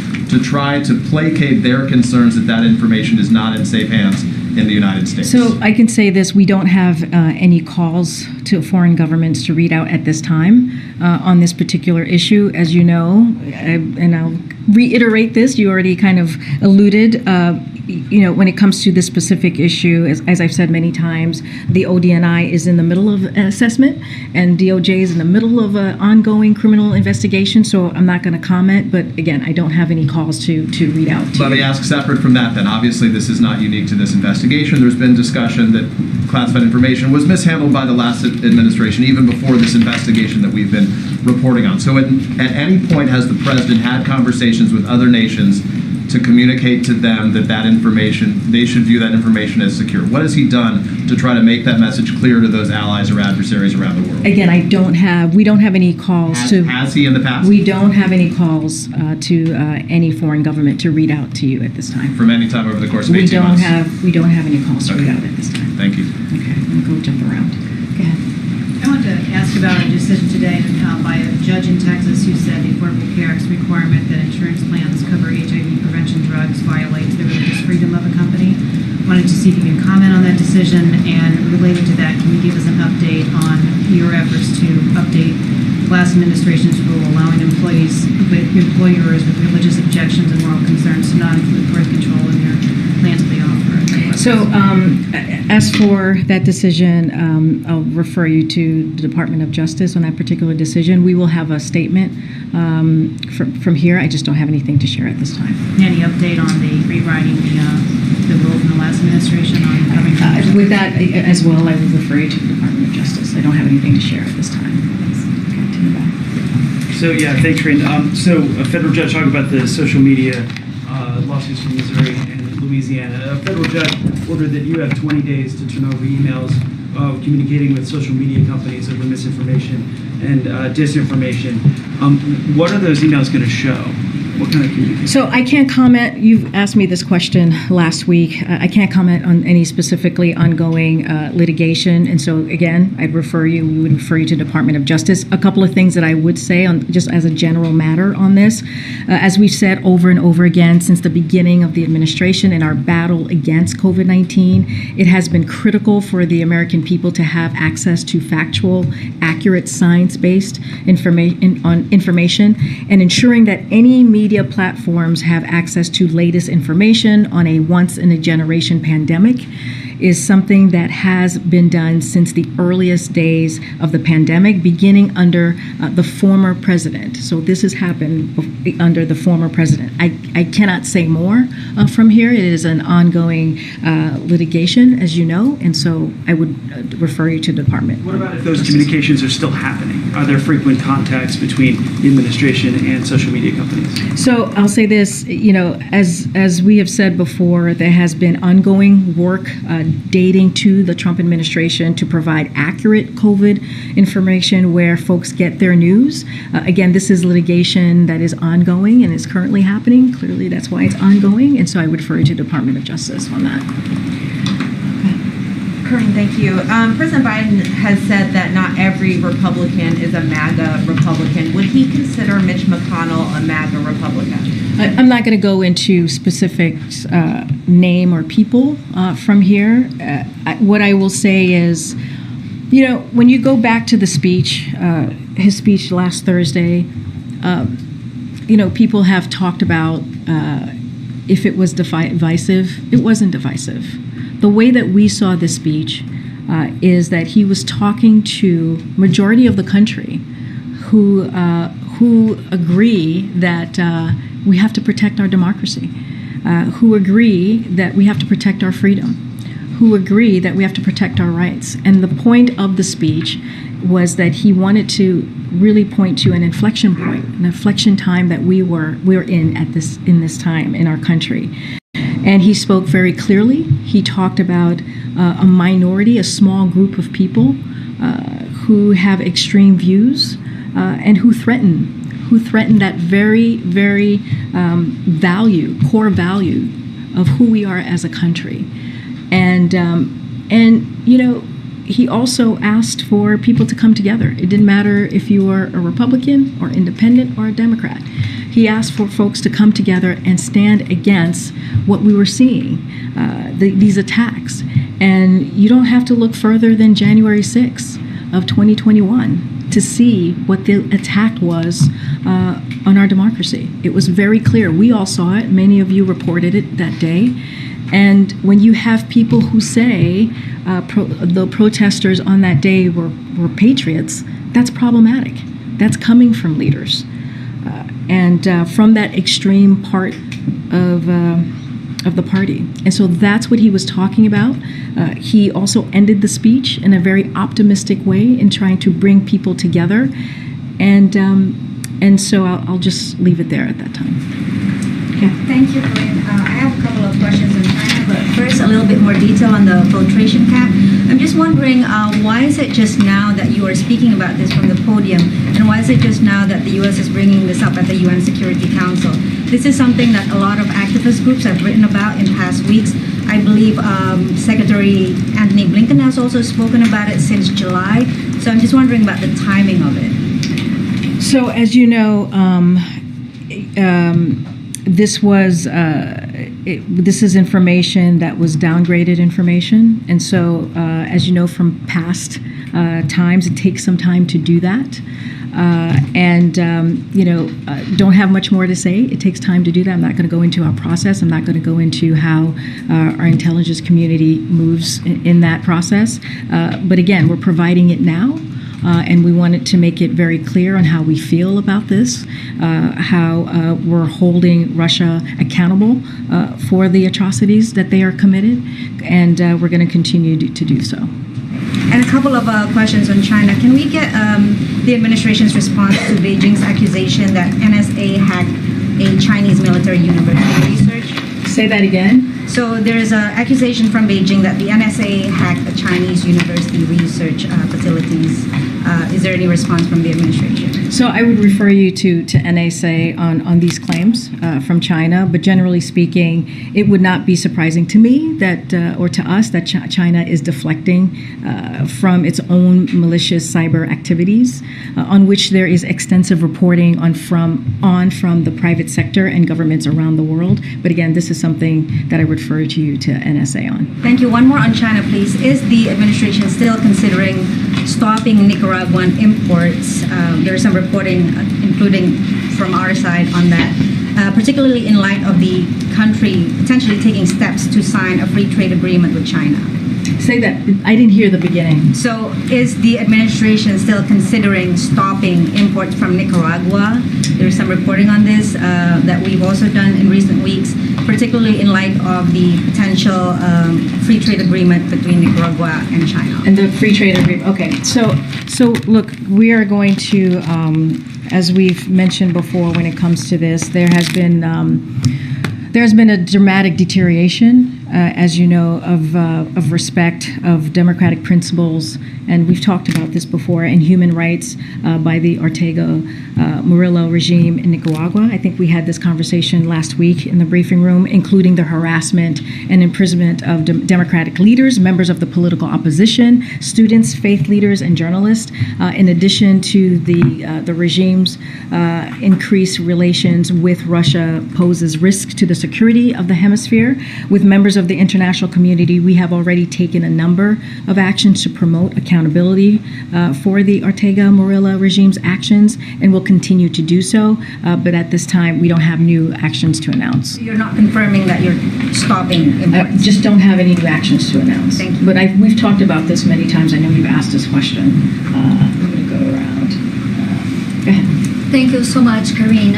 Speaker 13: try to placate their concerns that that information is not in safe hands in the United States?
Speaker 16: So I can say this: we don't have any calls to foreign governments to read out at this time on this particular issue. As you know, and I'll reiterate this, you already kind of alluded, when it comes to this specific issue, as I've said many times, the ODNI is in the middle of an assessment, and DOJ is in the middle of an ongoing criminal investigation, so I'm not going to comment, but again, I don't have any calls to read out to
Speaker 13: Let me ask separate from that then. Obviously, this is not unique to this investigation. There's been discussion that classified information was mishandled by the last administration, even before this investigation that we've been reporting on. So at any point has the president had conversations with other nations to communicate to them that information, they should view that information as secure? What has he done to try to make that message clear to those allies or adversaries around the world?
Speaker 16: Again, we don't have any calls
Speaker 13: Has he in the past?
Speaker 16: We don't have any calls to any foreign government to read out to you at this time.
Speaker 13: From any time over the course of 18 months?
Speaker 16: We don't have any calls to read out at this time.
Speaker 13: Thank you.
Speaker 16: Okay, I'm going to go jump around. Go ahead.
Speaker 20: I want to ask about a decision today by a judge in Texas who said the Affordable Care Act's requirement that insurance plans cover HIV prevention drugs violates the religious freedom of a company. Wanted to see if you can comment on that decision, and related to that, can you give us an update on your efforts to update the last administration's rule allowing employers with religious objections and moral concerns to not include birth control in their plans that they offer?
Speaker 16: So as for that decision, I'll refer you to the Department of Justice on that particular decision. We will have a statement from here. I just don't have anything to share at this time.
Speaker 20: Any update on the rewriting the rule from the last administration on covering
Speaker 16: with that as well, I would refer you to the Department of Justice. I don't have anything to share at this time.
Speaker 6: So yeah, thanks, Corinne. So a federal judge talked about the social media lawsuits from Missouri and Louisiana. A federal judge ordered that you have 20 days to turn over emails communicating with social media companies over misinformation and disinformation. What are those emails going to show? What kind of communication?
Speaker 16: So I can't comment. You've asked me this question last week. I can't comment on any specifically ongoing litigation. And so again, we would refer you to Department of Justice. A couple of things that I would say on just as a general matter on this, as we've said over and over again since the beginning of the administration in our battle against COVID-19, it has been critical for the American people to have access to factual, accurate, science-based information, and ensuring that any media platforms have access to latest information on a once-in-a-generation pandemic is something that has been done since the earliest days of the pandemic, beginning under the former president. So this has happened under the former president. I cannot say more from here. It is an ongoing litigation, as you know, and so I would refer you to the department.
Speaker 6: What about if those communications are still happening? Are there frequent contacts between the administration and social media companies?
Speaker 16: So I'll say this, as we have said before, there has been ongoing work dating to the Trump administration to provide accurate COVID information where folks get their news. Again, this is litigation that is ongoing and is currently happening. Clearly, that's why it's ongoing. And so I would refer you to the Department of Justice on that.
Speaker 17: Corinne, thank you. President Biden has said that not every Republican is a MAGA Republican. Would he consider Mitch McConnell a MAGA Republican?
Speaker 16: I'm not going to go into specifics, name or people from here. What I will say is, when you go back to the speech, his speech last Thursday, people have talked about if it was divisive. It wasn't divisive. The way that we saw this speech is that he was talking to majority of the country who agree that we have to protect our democracy, who agree that we have to protect our freedom, who agree that we have to protect our rights. And the point of the speech was that he wanted to really point to an inflection point, an inflection time that we're in this time in our country. And he spoke very clearly. He talked about a minority, a small group of people who have extreme views and who threaten that very, very core value of who we are as a country. And he also asked for people to come together. It didn't matter if you were a Republican or independent or a Democrat. He asked for folks to come together and stand against what we were seeing, these attacks. And you don't have to look further than January 6th of 2021 to see what the attack was on our democracy. It was very clear. We all saw it. Many of you reported it that day. And when you have people who say the protesters on that day were patriots, that's problematic. That's coming from leaders. And from that extreme part of the party. And so that's what he was talking about. He also ended the speech in a very optimistic way in trying to bring people together. And so I'll just leave it there at that time.
Speaker 21: Yeah. Thank you, Corinne. I have a couple of questions on China, but first a little bit more detail on the filtration cap. I'm just wondering, why is it just now that you are speaking about this from the podium, and why is it just now that the U.S. is bringing this up at the UN Security Council? This is something that a lot of activist groups have written about in past weeks. I believe Secretary Anthony Blinken has also spoken about it since July. So I'm just wondering about the timing of it.
Speaker 16: So as you know, this is information that was downgraded information, and so as you know from past times, it takes some time to do that. Don't have much more to say. It takes time to do that. I'm not going to go into our process. I'm not going to go into how our intelligence community moves in that process. But again, we're providing it now. And we wanted to make it very clear on how we feel about this, how we're holding Russia accountable for the atrocities that they are committed, and we're going to continue to do so.
Speaker 21: And a couple of questions on China. Can we get the administration's response to Beijing's accusation that NSA hacked a Chinese military university research?
Speaker 16: Say that again.
Speaker 21: So there's an accusation from Beijing that the NSA hacked the Chinese university research facilities. Is there any response from the administration?
Speaker 16: So I would refer you to NSA on these claims from China, but generally speaking, it would not be surprising to me that, or to us, that China is deflecting from its own malicious cyber activities, on which there is extensive reporting from the private sector and governments around the world. But again, this is something that I refer to you to NSA on.
Speaker 21: Thank you. One more on China, please. Is the administration still considering stopping Nicaraguan imports? There's some reporting, including from our side, on that, particularly in light of the country potentially taking steps to sign a free trade agreement with China.
Speaker 16: Say that. I didn't hear the beginning.
Speaker 21: So is the administration still considering stopping imports from Nicaragua? There's some reporting on this that we've also done in recent weeks, particularly in light of the potential free trade agreement between Nicaragua and China.
Speaker 16: And the free trade agreement. Okay. So look, we are going to, as we've mentioned before, when it comes to this, there has been a dramatic deterioration, as you know, of respect of democratic principles, and we've talked about this before, and human rights by the Ortega Murillo regime in Nicaragua. I think we had this conversation last week in the briefing room, including the harassment and imprisonment of democratic leaders, members of the political opposition, students, faith leaders, and journalists, in addition to the regime's increased relations with Russia poses risk to the security of the hemisphere. With members of the international community, we have already taken a number of actions to promote accountability for the Ortega Murillo regime's actions, and will continue to do so. But at this time, we don't have new actions to announce.
Speaker 21: You're not confirming that you're stopping imports?
Speaker 16: Just don't have any new actions to announce.
Speaker 21: Thank you.
Speaker 16: But we've talked about this many times. I know you've asked this question. I'm going to go around. Go ahead.
Speaker 11: Thank you so much, Karine.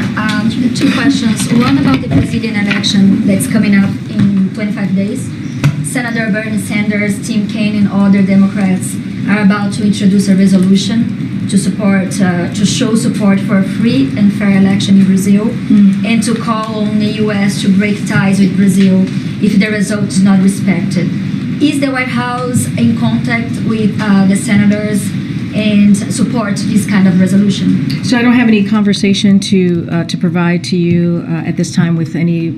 Speaker 11: Two questions. One about the Brazilian election that's coming up in 25 days. Senator Bernie Sanders, Tim Kaine, and other Democrats are about to introduce a resolution to show support for a free and fair election in Brazil, and to call on the U.S. to break ties with Brazil if the result is not respected. Is the White House in contact with the senators and support this kind of resolution?
Speaker 16: So I don't have any conversation to provide to you at this time with any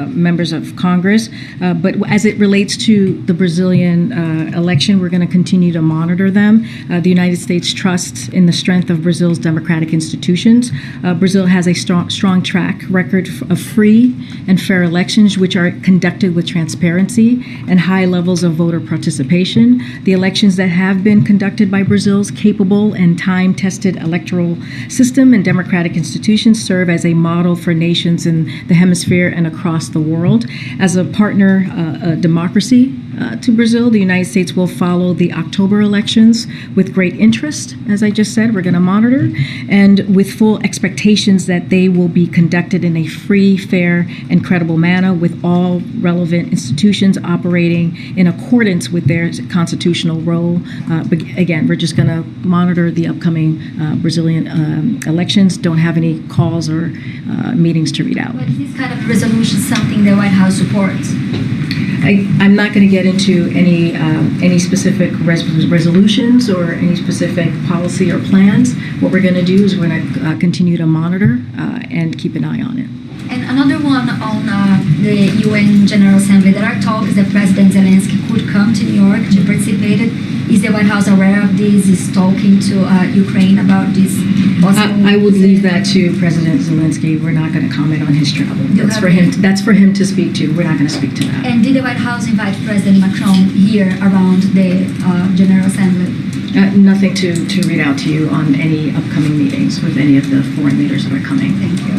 Speaker 16: members of Congress. But as it relates to the Brazilian election, we're going to continue to monitor them. The United States trusts in the strength of Brazil's democratic institutions. Brazil has a strong track record of free and fair elections, which are conducted with transparency and high levels of voter participation. The elections that have been conducted by Brazil's capable and time-tested electoral system and democratic institutions serve as a model for nations in the hemisphere and across the world. As a partner democracy to Brazil, the United States will follow the October elections with great interest. As I just said, we're going to monitor, and with full expectations that they will be conducted in a free, fair, and credible manner, with all relevant institutions operating in accordance with their constitutional role. But again, we're just going to monitor the upcoming Brazilian elections. Don't have any calls or meetings to read out.
Speaker 11: But is this kind of resolution something the White House supports?
Speaker 16: I'm not going to get into any specific resolutions or any specific policy or plans. What we're going to do is we're going to continue to monitor and keep an eye on it.
Speaker 11: And another one on the UN General Assembly. There are talks that President Zelensky could come to New York to participate. Is the White House aware of this? Is talking to Ukraine about this possible?
Speaker 16: I would leave that to President Zelensky. We're not going to comment on his travel. That's for him to speak to. We're not going to speak to that.
Speaker 11: And did the White House invite President Macron here around the General Assembly?
Speaker 16: Nothing to read out to you on any upcoming meetings with any of the foreign leaders that are coming.
Speaker 11: Thank you.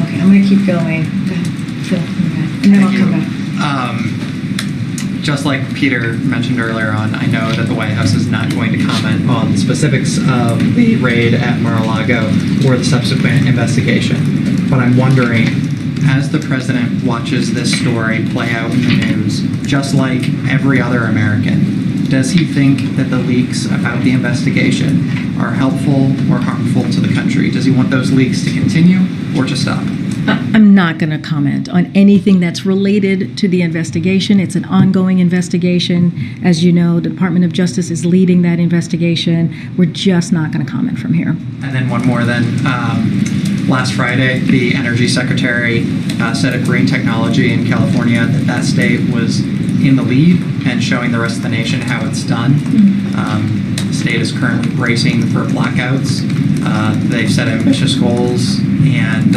Speaker 16: Okay, I'm going to keep going. Go ahead, Phil. And then I'll come back.
Speaker 7: Just like Peter mentioned earlier on, I know that the White House is not going to comment on the specifics of the raid at Mar-a-Lago or the subsequent investigation. But I'm wondering, as the president watches this story play out in the news, just like every other American, does he think that the leaks about the investigation are helpful or harmful to the country? Does he want those leaks to continue or to stop?
Speaker 16: I'm not going to comment on anything that's related to the investigation. It's an ongoing investigation. As you know, the Department of Justice is leading that investigation. We're just not going to comment from here.
Speaker 7: And then one more then. Last Friday, the Energy Secretary said at Green Technology in California that state was in the lead and showing the rest of the nation how it's done. The state is currently bracing for blackouts. They've set ambitious goals, and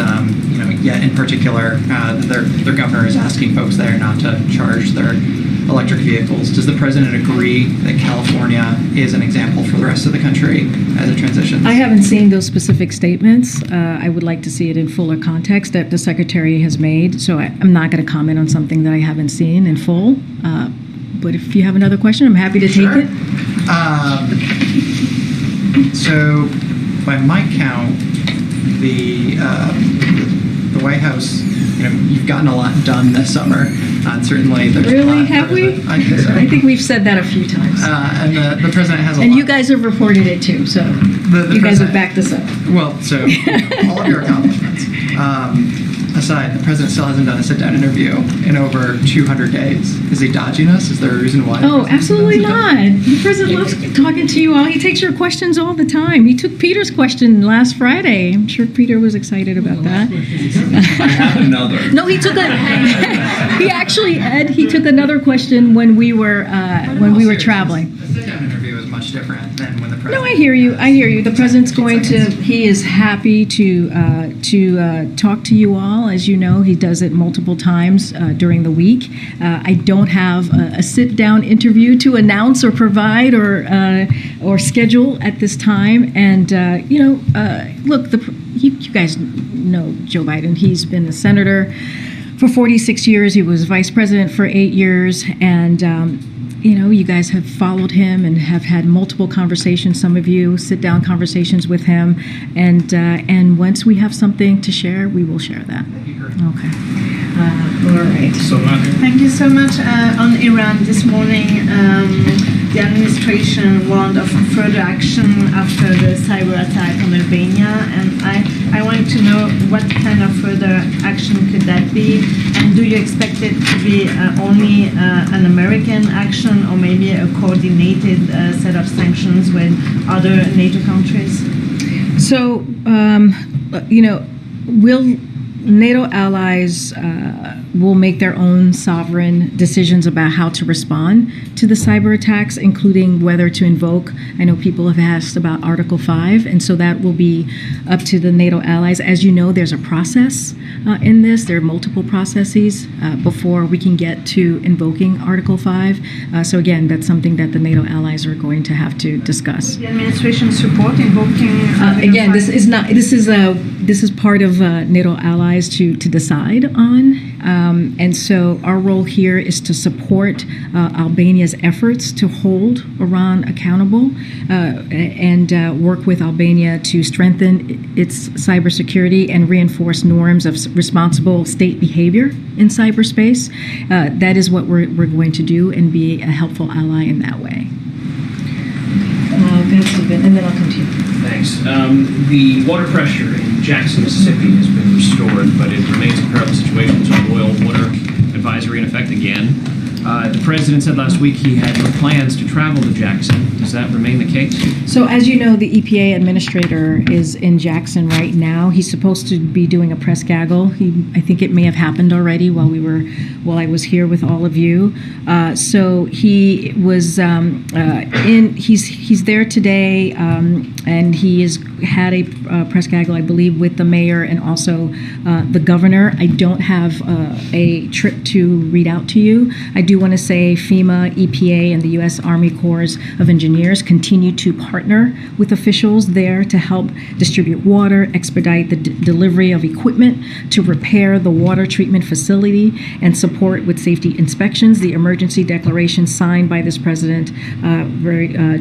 Speaker 7: yet in particular, their governor is asking folks there not to charge their electric vehicles. Does the president agree that California is an example for the rest of the country as it transitions?
Speaker 16: I haven't seen those specific statements. I would like to see it in fuller context that the secretary has made. So I'm not going to comment on something that I haven't seen in full. But if you have another question, I'm happy to take it.
Speaker 7: So by my count, the White House, you've gotten a lot done this summer. Certainly, there's a lot.
Speaker 16: Have we?
Speaker 7: I think so.
Speaker 16: I think we've said that a few times.
Speaker 7: And the president has a
Speaker 16: and
Speaker 7: lot.
Speaker 16: you guys have reported it too, so you guys have backed us up.
Speaker 7: Well, so all of your accomplishments aside, the president still hasn't done a sit-down interview in over 200 days. Is he dodging us? Is there a reason why?
Speaker 16: Oh, absolutely not. The president loves talking to you all. He takes your questions all the time. He took Peter's question last Friday. I'm sure Peter was excited about that.
Speaker 18: I have another.
Speaker 16: No, he took he actually, Ed, he took another question when we were traveling.
Speaker 7: The sit-down interview is much different than when the president...
Speaker 16: No, I hear you. The president's he is happy to talk to you all. As you know, he does it multiple times during the week. I don't have a sit-down interview to announce or provide or schedule at this time. And, look, you guys know Joe Biden. He's been a senator for 46 years. He was vice president for 8 years. And, you guys have followed him and have had multiple conversations, some of you sit-down conversations with him. And once we have something to share, we will share that. Okay. All right.
Speaker 1: Thank you so much. On Iran this morning, the administration warned of further action after the cyber attack on Albania, and I wanted to know what kind of further action could that be, and do you expect it to be only an American action or maybe a coordinated set of sanctions with other NATO countries?
Speaker 16: So, will NATO allies will make their own sovereign decisions about how to respond to the cyber attacks, including whether to invoke. I know people have asked about Article 5, and so that will be up to the NATO allies. As you know, there's a process in this. There are multiple processes before we can get to invoking Article 5. So again, that's something that the NATO allies are going to have to discuss.
Speaker 1: The administration support invoking
Speaker 16: again, this is part of NATO allies to decide on. And so our role here is to support Albania's efforts to hold Iran accountable and work with Albania to strengthen its cybersecurity and reinforce norms of responsible state behavior in cyberspace. That is what we're going to do and be a helpful ally in that way. And then I'll come to you.
Speaker 14: Thanks. The water pressure in Jackson, Mississippi has been restored, but it remains a perilous situation. There's a boil water advisory in effect again. The president said last week he had no plans to travel to Jackson. Does that remain the case?
Speaker 16: So as you know, the EPA administrator is in Jackson right now. He's supposed to be doing a press gaggle. I think it may have happened already while I was here with all of you. So he was he's there today, and he has had a press gaggle, I believe, with the mayor and also the governor. I don't have a trip to read out to you. I do want to say FEMA, EPA, and the U.S. Army Corps of Engineers continue to partner with officials there to help distribute water, expedite the delivery of equipment to repair the water treatment facility, and support with safety inspections. The emergency declaration signed by this president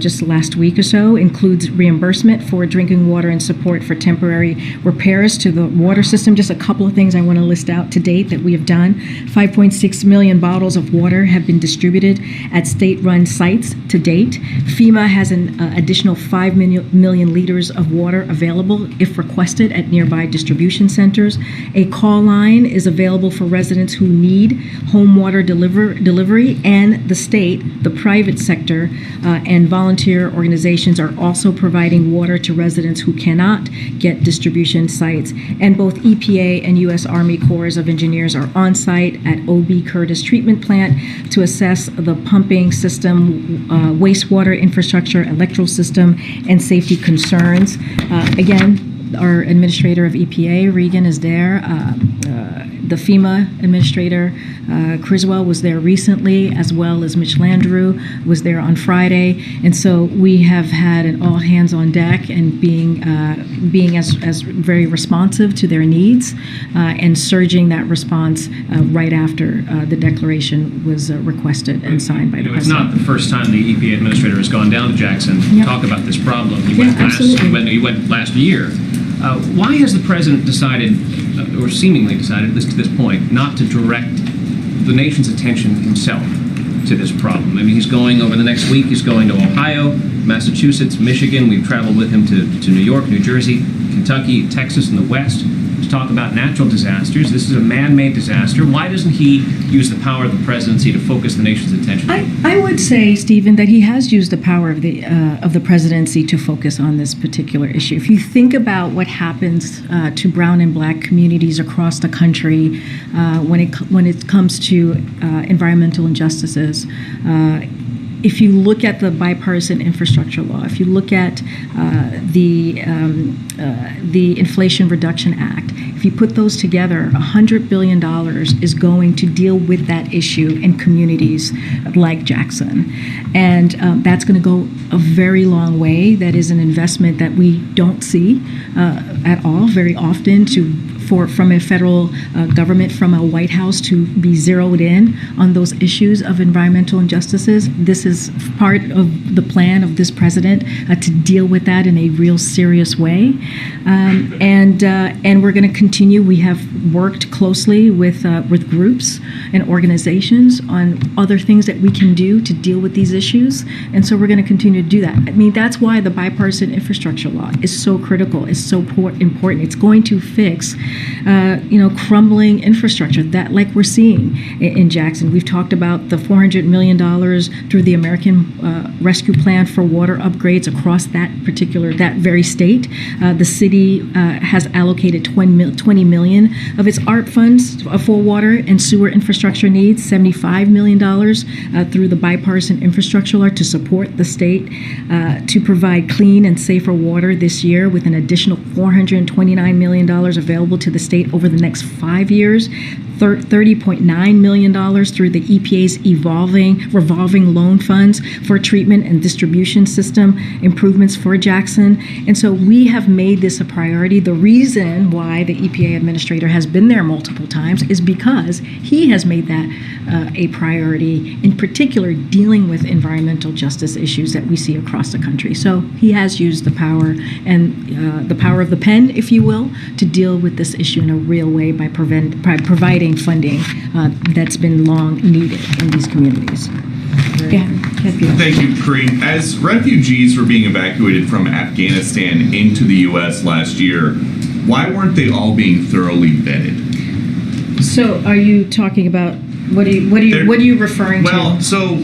Speaker 16: just last week or so includes reimbursement for drinking water and support for temporary repairs to the water system. Just a couple of things I want to list out to date that we have done. 5.6 million bottles of water have been distributed at state-run sites to date. FEMA FEMA has an additional 5 million liters of water available if requested at nearby distribution centers. A call line is available for residents who need home water delivery, and the state, the private sector, and volunteer organizations are also providing water to residents who cannot get distribution sites. And both EPA and U.S. Army Corps of Engineers are on site at O.B. Curtis Treatment Plant to assess the pumping system, wastewater infrastructure, electrical system, and safety concerns. Again, our administrator of EPA, Regan, is there. The FEMA administrator, Criswell, was there recently, as well as Mitch Landrieu was there on Friday. And so we have had an all hands on deck and being as very responsive to their needs and surging that response right after the declaration was requested and signed by the
Speaker 14: It's
Speaker 16: president.
Speaker 14: not the first time the EPA administrator has gone down to Jackson to talk about this problem. He went last year. Why has the president decided, or seemingly decided to this point, not to direct the nation's attention himself to this problem? I mean, he's going over the next week, he's going to Ohio, Massachusetts, Michigan. We've traveled with him to New York, New Jersey, Kentucky, Texas, and the West to talk about natural disasters. This is a man-made disaster. Why doesn't he use the power of the presidency to focus the nation's attention?
Speaker 16: I would say, Stephen, that he has used the power of the presidency to focus on this particular issue. If you think about what happens to brown and black communities across the country when it comes to environmental injustices, if you look at the bipartisan infrastructure law, if you look at the Inflation Reduction Act, if you put those together, $100 billion is going to deal with that issue in communities like Jackson. And that's going to go a very long way. That is an investment that we don't see at all very often from a federal government, from a White House, to be zeroed in on those issues of environmental injustices. This is part of the plan of this president to deal with that in a real serious way. And we're going to continue. We have worked closely with groups and organizations on other things that we can do to deal with these issues. And so we're going to continue to do that. I mean, that's why the bipartisan infrastructure law is so critical, is so important. It's going to fix crumbling infrastructure that, like we're seeing in Jackson. We've talked about the $400 million through the American Rescue Plan for water upgrades across that very state. The city has allocated $20 million of its ARP funds for water and sewer infrastructure needs, $75 million through the bipartisan infrastructure law to support the state to provide clean and safer water this year, with an additional $429 million available to the state over the next 5 years. $30.9 million through the EPA's revolving loan funds for treatment and distribution system improvements for Jackson. And so we have made this a priority. The reason why the EPA administrator has been there multiple times is because he has made that a priority, in particular dealing with environmental justice issues that we see across the country. So he has used the power and the power of the pen, if you will, to deal with this issue in a real way by providing funding that's been long needed in these communities.
Speaker 2: Thank you, Karine. As refugees were being evacuated from Afghanistan into the U.S. last year, why weren't they all being thoroughly vetted?
Speaker 16: So, are you talking about what are you referring to?
Speaker 2: Well, so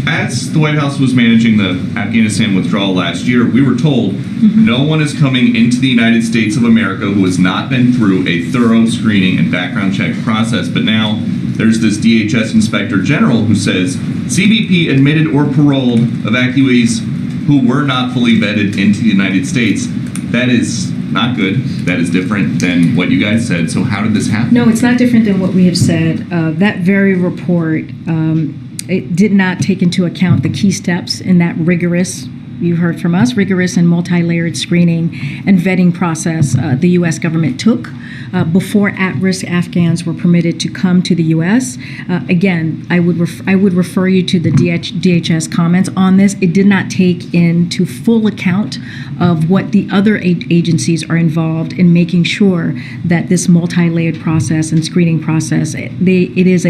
Speaker 2: as the White House was managing the Afghanistan withdrawal last year, we were told no one is coming into the United States of America who has not been through a thorough screening and background check process. But now there's this DHS Inspector General who says CBP admitted or paroled evacuees who were not fully vetted into the United States. That is not good. That is different than what you guys said. So how did this happen?
Speaker 16: No, it's not different than what we have said. That very report, it did not take into account the key steps in that rigorous you heard from us, rigorous and multi-layered screening and vetting process the U.S. government took before at-risk Afghans were permitted to come to the U.S. Again, I would refer you to the DHS comments on this. It did not take into full account of what the other agencies are involved in making sure that this multi-layered process and screening process, it is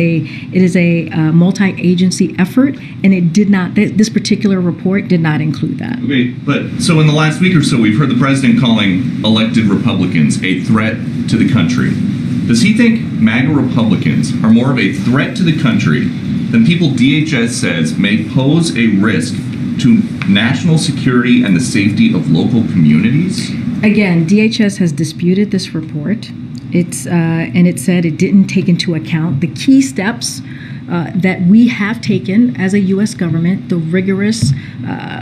Speaker 16: a multi-agency effort, and it did not. This particular report did not include that.
Speaker 2: Okay, but so in the last week or so, we've heard the president calling elected Republicans a threat to the country. Does he think MAGA Republicans are more of a threat to the country than people DHS says may pose a risk to national security and the safety of local communities?
Speaker 16: Again, DHS has disputed this report. And it said it didn't take into account the key steps that we have taken as a U.S. government, the rigorous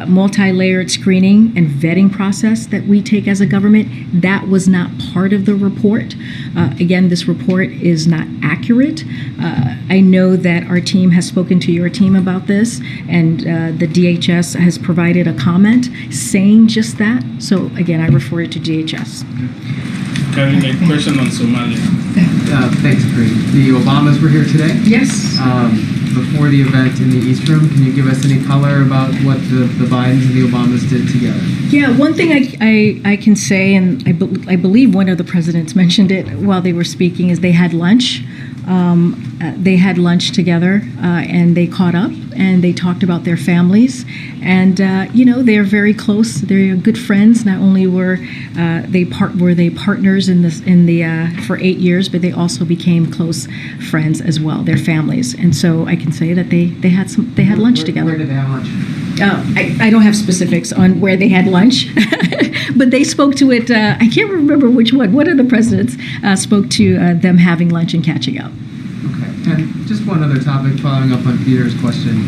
Speaker 16: multi-layered screening and vetting process that we take as a government. That was not part of the report. Again, this report is not accurate. I know that our team has spoken to your team about this, and the DHS has provided a comment saying just that. So again, I refer you to DHS.
Speaker 5: Kevin, a question on Somalia.
Speaker 7: Thanks, Bree. The Obamas were here today.
Speaker 16: Yes.
Speaker 7: Before the event in the East Room, can you give us any color about what the Bidens and the Obamas did together?
Speaker 16: Yeah, one thing I can say, and I believe one of the presidents mentioned it while they were speaking, is they had lunch. They had lunch together, and they caught up, and they talked about their families, and they're very close. They're good friends. Not only were they partners for 8 years, but they also became close friends as well. Their families, and so I can say that they had lunch together.
Speaker 7: Where did they have lunch?
Speaker 16: I don't have specifics on where they had lunch, but they spoke to it. I can't remember which one. One of the presidents spoke to them having lunch and catching up.
Speaker 7: Okay, and just one other topic following up on Peter's question.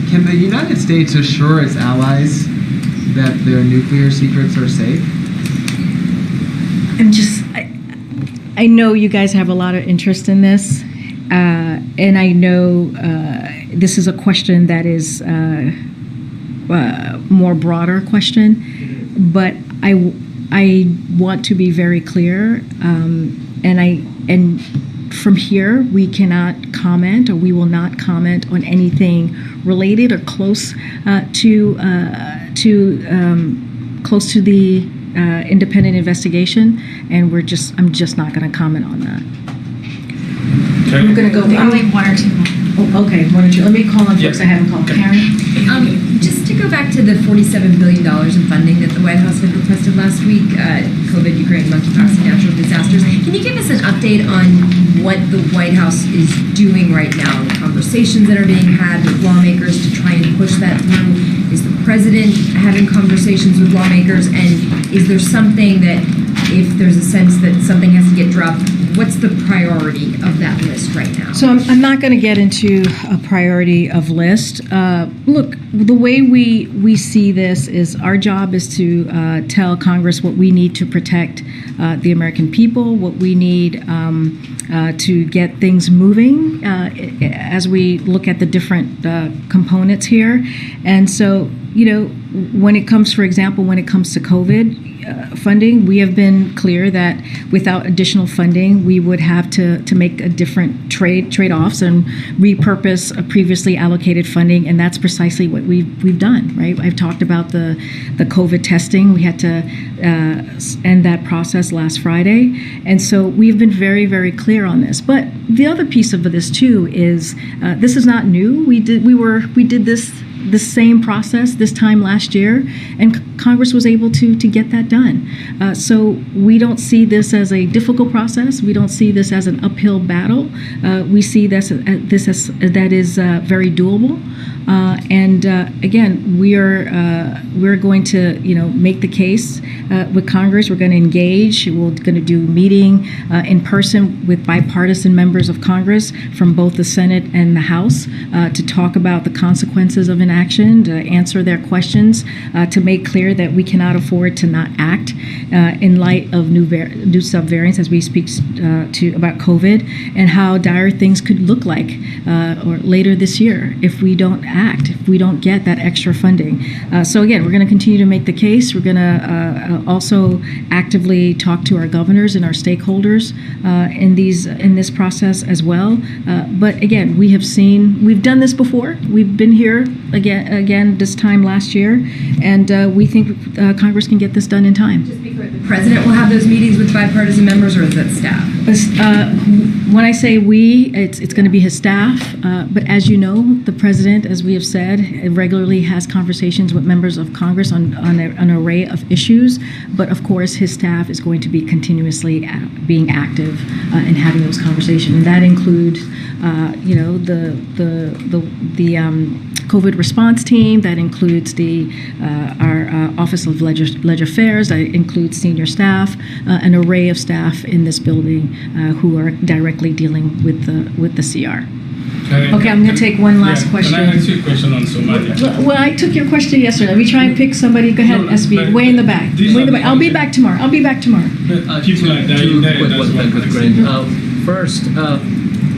Speaker 7: Can the United States assure its allies that their nuclear secrets are safe?
Speaker 16: I know you guys have a lot of interest in this, and I know this is a question that is more broader question, but I want to be very clear, and from here we cannot comment, or we will not comment on anything related or close to the independent investigation, and I'm just not going to comment on that.
Speaker 20: Okay.
Speaker 16: We're going to go.
Speaker 20: Only one or two more.
Speaker 16: Oh, okay, one or two. Let me call on folks I haven't called. Karen?
Speaker 22: Just to go back to the $47 billion in funding that the White House had requested last week, COVID, Ukraine, monkeypox, and natural disasters. Can you give us an update on what the White House is doing right now, the conversations that are being had with lawmakers to try and push that through? Is the president having conversations with lawmakers? And is there something that, if there's a sense that something has to get dropped, what's the priority of that list right now?
Speaker 16: So I'm not going to get into a priority of list. Look, the way we see this is our job is to tell Congress what we need to protect the American people, what we need to get things moving as we look at the different components here. And so, when it comes, for example, when it comes to COVID, funding, we have been clear that without additional funding, we would have to make a different trade-offs and repurpose a previously allocated funding, and that's precisely what we've done, right? I've talked about the COVID testing. We had to end that process last Friday, and so we've been very, very clear on this. But the other piece of this too is this is not new. We did this same process this time last year, and Congress was able to get that done. So we don't see this as a difficult process. We don't see this as an uphill battle. We see this as that is very doable. And again, we're going to make the case with Congress. We're going to engage. We're going to do meeting in person with bipartisan members of Congress from both the Senate and the House to talk about the consequences of inaction, to answer their questions, to make clear that we cannot afford to not act in light of new subvariants as we speak about COVID, and how dire things could look like or later this year if we don't act if we don't get that extra funding. So again, we're going to continue to make the case. We're going to also actively talk to our governors and our stakeholders in this process as well. But again, we've done this before. We've been here again this time last year, and we think Congress can get this done in time.
Speaker 22: Just be clear, the president will have those meetings with bipartisan members, or is that staff?
Speaker 16: When I say we, it's going to be his staff. But as you know, the president, as we have said, regularly has conversations with members of Congress on an array of issues. But of course, his staff is going to be continuously being active in having those conversations, and that includes, the COVID response team. That includes our Office of Legislative Affairs. That includes senior staff, an array of staff in this building who are directly dealing with the CR. Okay, I'm going to take one last question.
Speaker 5: Can I ask you a question on Somalia?
Speaker 16: Well, I took your question yesterday. Let me try and pick somebody. Go ahead, SB. Way in the back. I'll be back tomorrow.
Speaker 5: People like that.
Speaker 4: Two quick ones. First,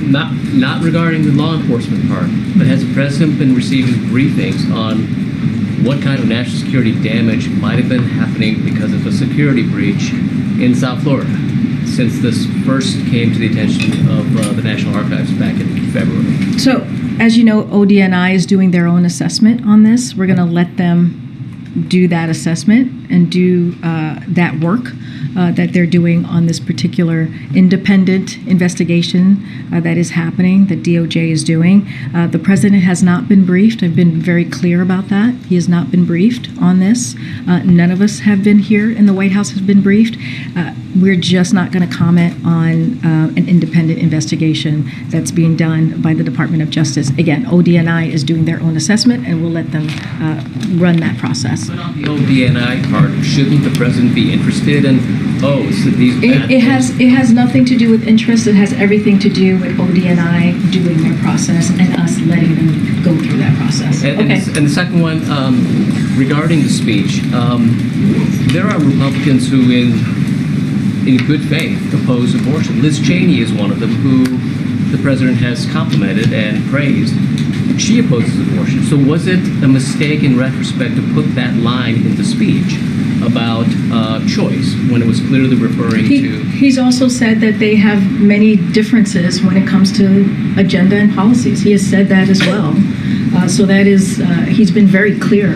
Speaker 4: not regarding the law enforcement part, but has the president been receiving briefings on what kind of national security damage might have been happening because of a security breach in South Florida since this first came to the attention of the National Archives back in February?
Speaker 16: So, as you know, ODNI is doing their own assessment on this. We're going to let them do that assessment and do that work that they're doing on this particular independent investigation that is happening, that DOJ is doing. The president has not been briefed. I've been very clear about that. He has not been briefed on this. None of us have been here in the White House has been briefed. We're just not going to comment on an independent investigation that's being done by the Department of Justice. Again, ODNI is doing their own assessment, and we'll let them run that process.
Speaker 4: But on the ODNI part, shouldn't the president be interested in, so these
Speaker 16: it has nothing to do with interest. It has everything to do with ODNI doing their process and us letting them go through that process.
Speaker 4: And the second one, regarding the speech, there are Republicans who in good faith oppose abortion. Liz Cheney is one of them who the president has complimented and praised. She opposes abortion. So was it a mistake in retrospect to put that line in the speech about choice when it was clearly referring to...
Speaker 16: He's also said that they have many differences when it comes to agenda and policies. He has said that as well. So that is, he's been very clear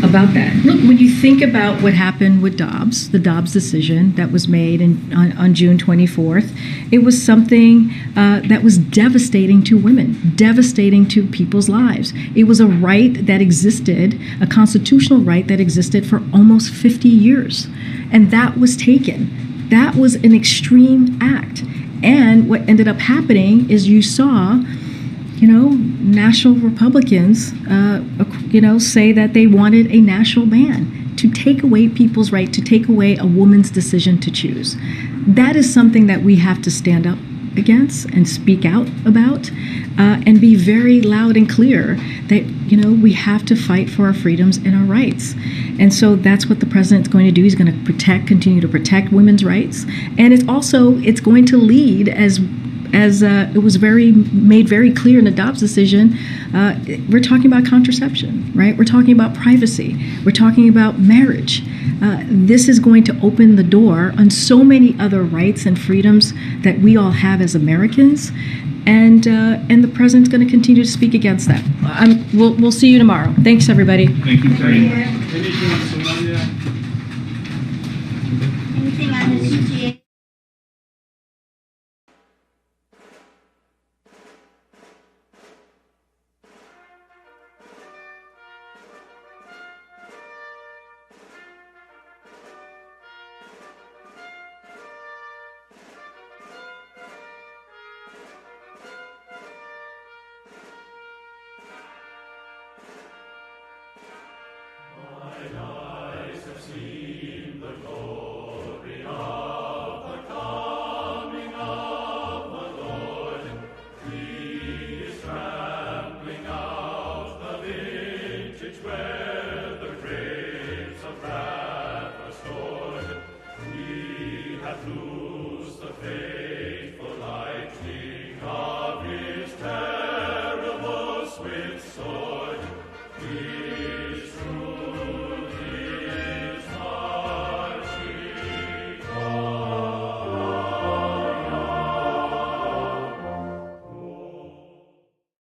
Speaker 16: about that. Look, when you think about what happened with Dobbs, the Dobbs decision that was made on June 24th, it was something that was devastating to women, devastating to people's lives. It was a right that existed, a constitutional right that existed for almost 50 years. And that was taken. That was an extreme act. And what ended up happening is you saw national Republicans, say that they wanted a national ban to take away people's right, to take away a woman's decision to choose. That is something that we have to stand up against and speak out about, and be very loud and clear that, we have to fight for our freedoms and our rights. And so that's what the president's going to do. He's going to continue to protect women's rights. And it's going to lead, as it was made very clear in the Dobbs decision, we're talking about contraception, right? We're talking about privacy. We're talking about marriage. This is going to open the door on so many other rights and freedoms that we all have as Americans, and the president's going to continue to speak against that. We'll see you tomorrow. Thanks, everybody.
Speaker 2: Thank you, Terry.
Speaker 21: Anything on the CTA?
Speaker 8: Lose the faith.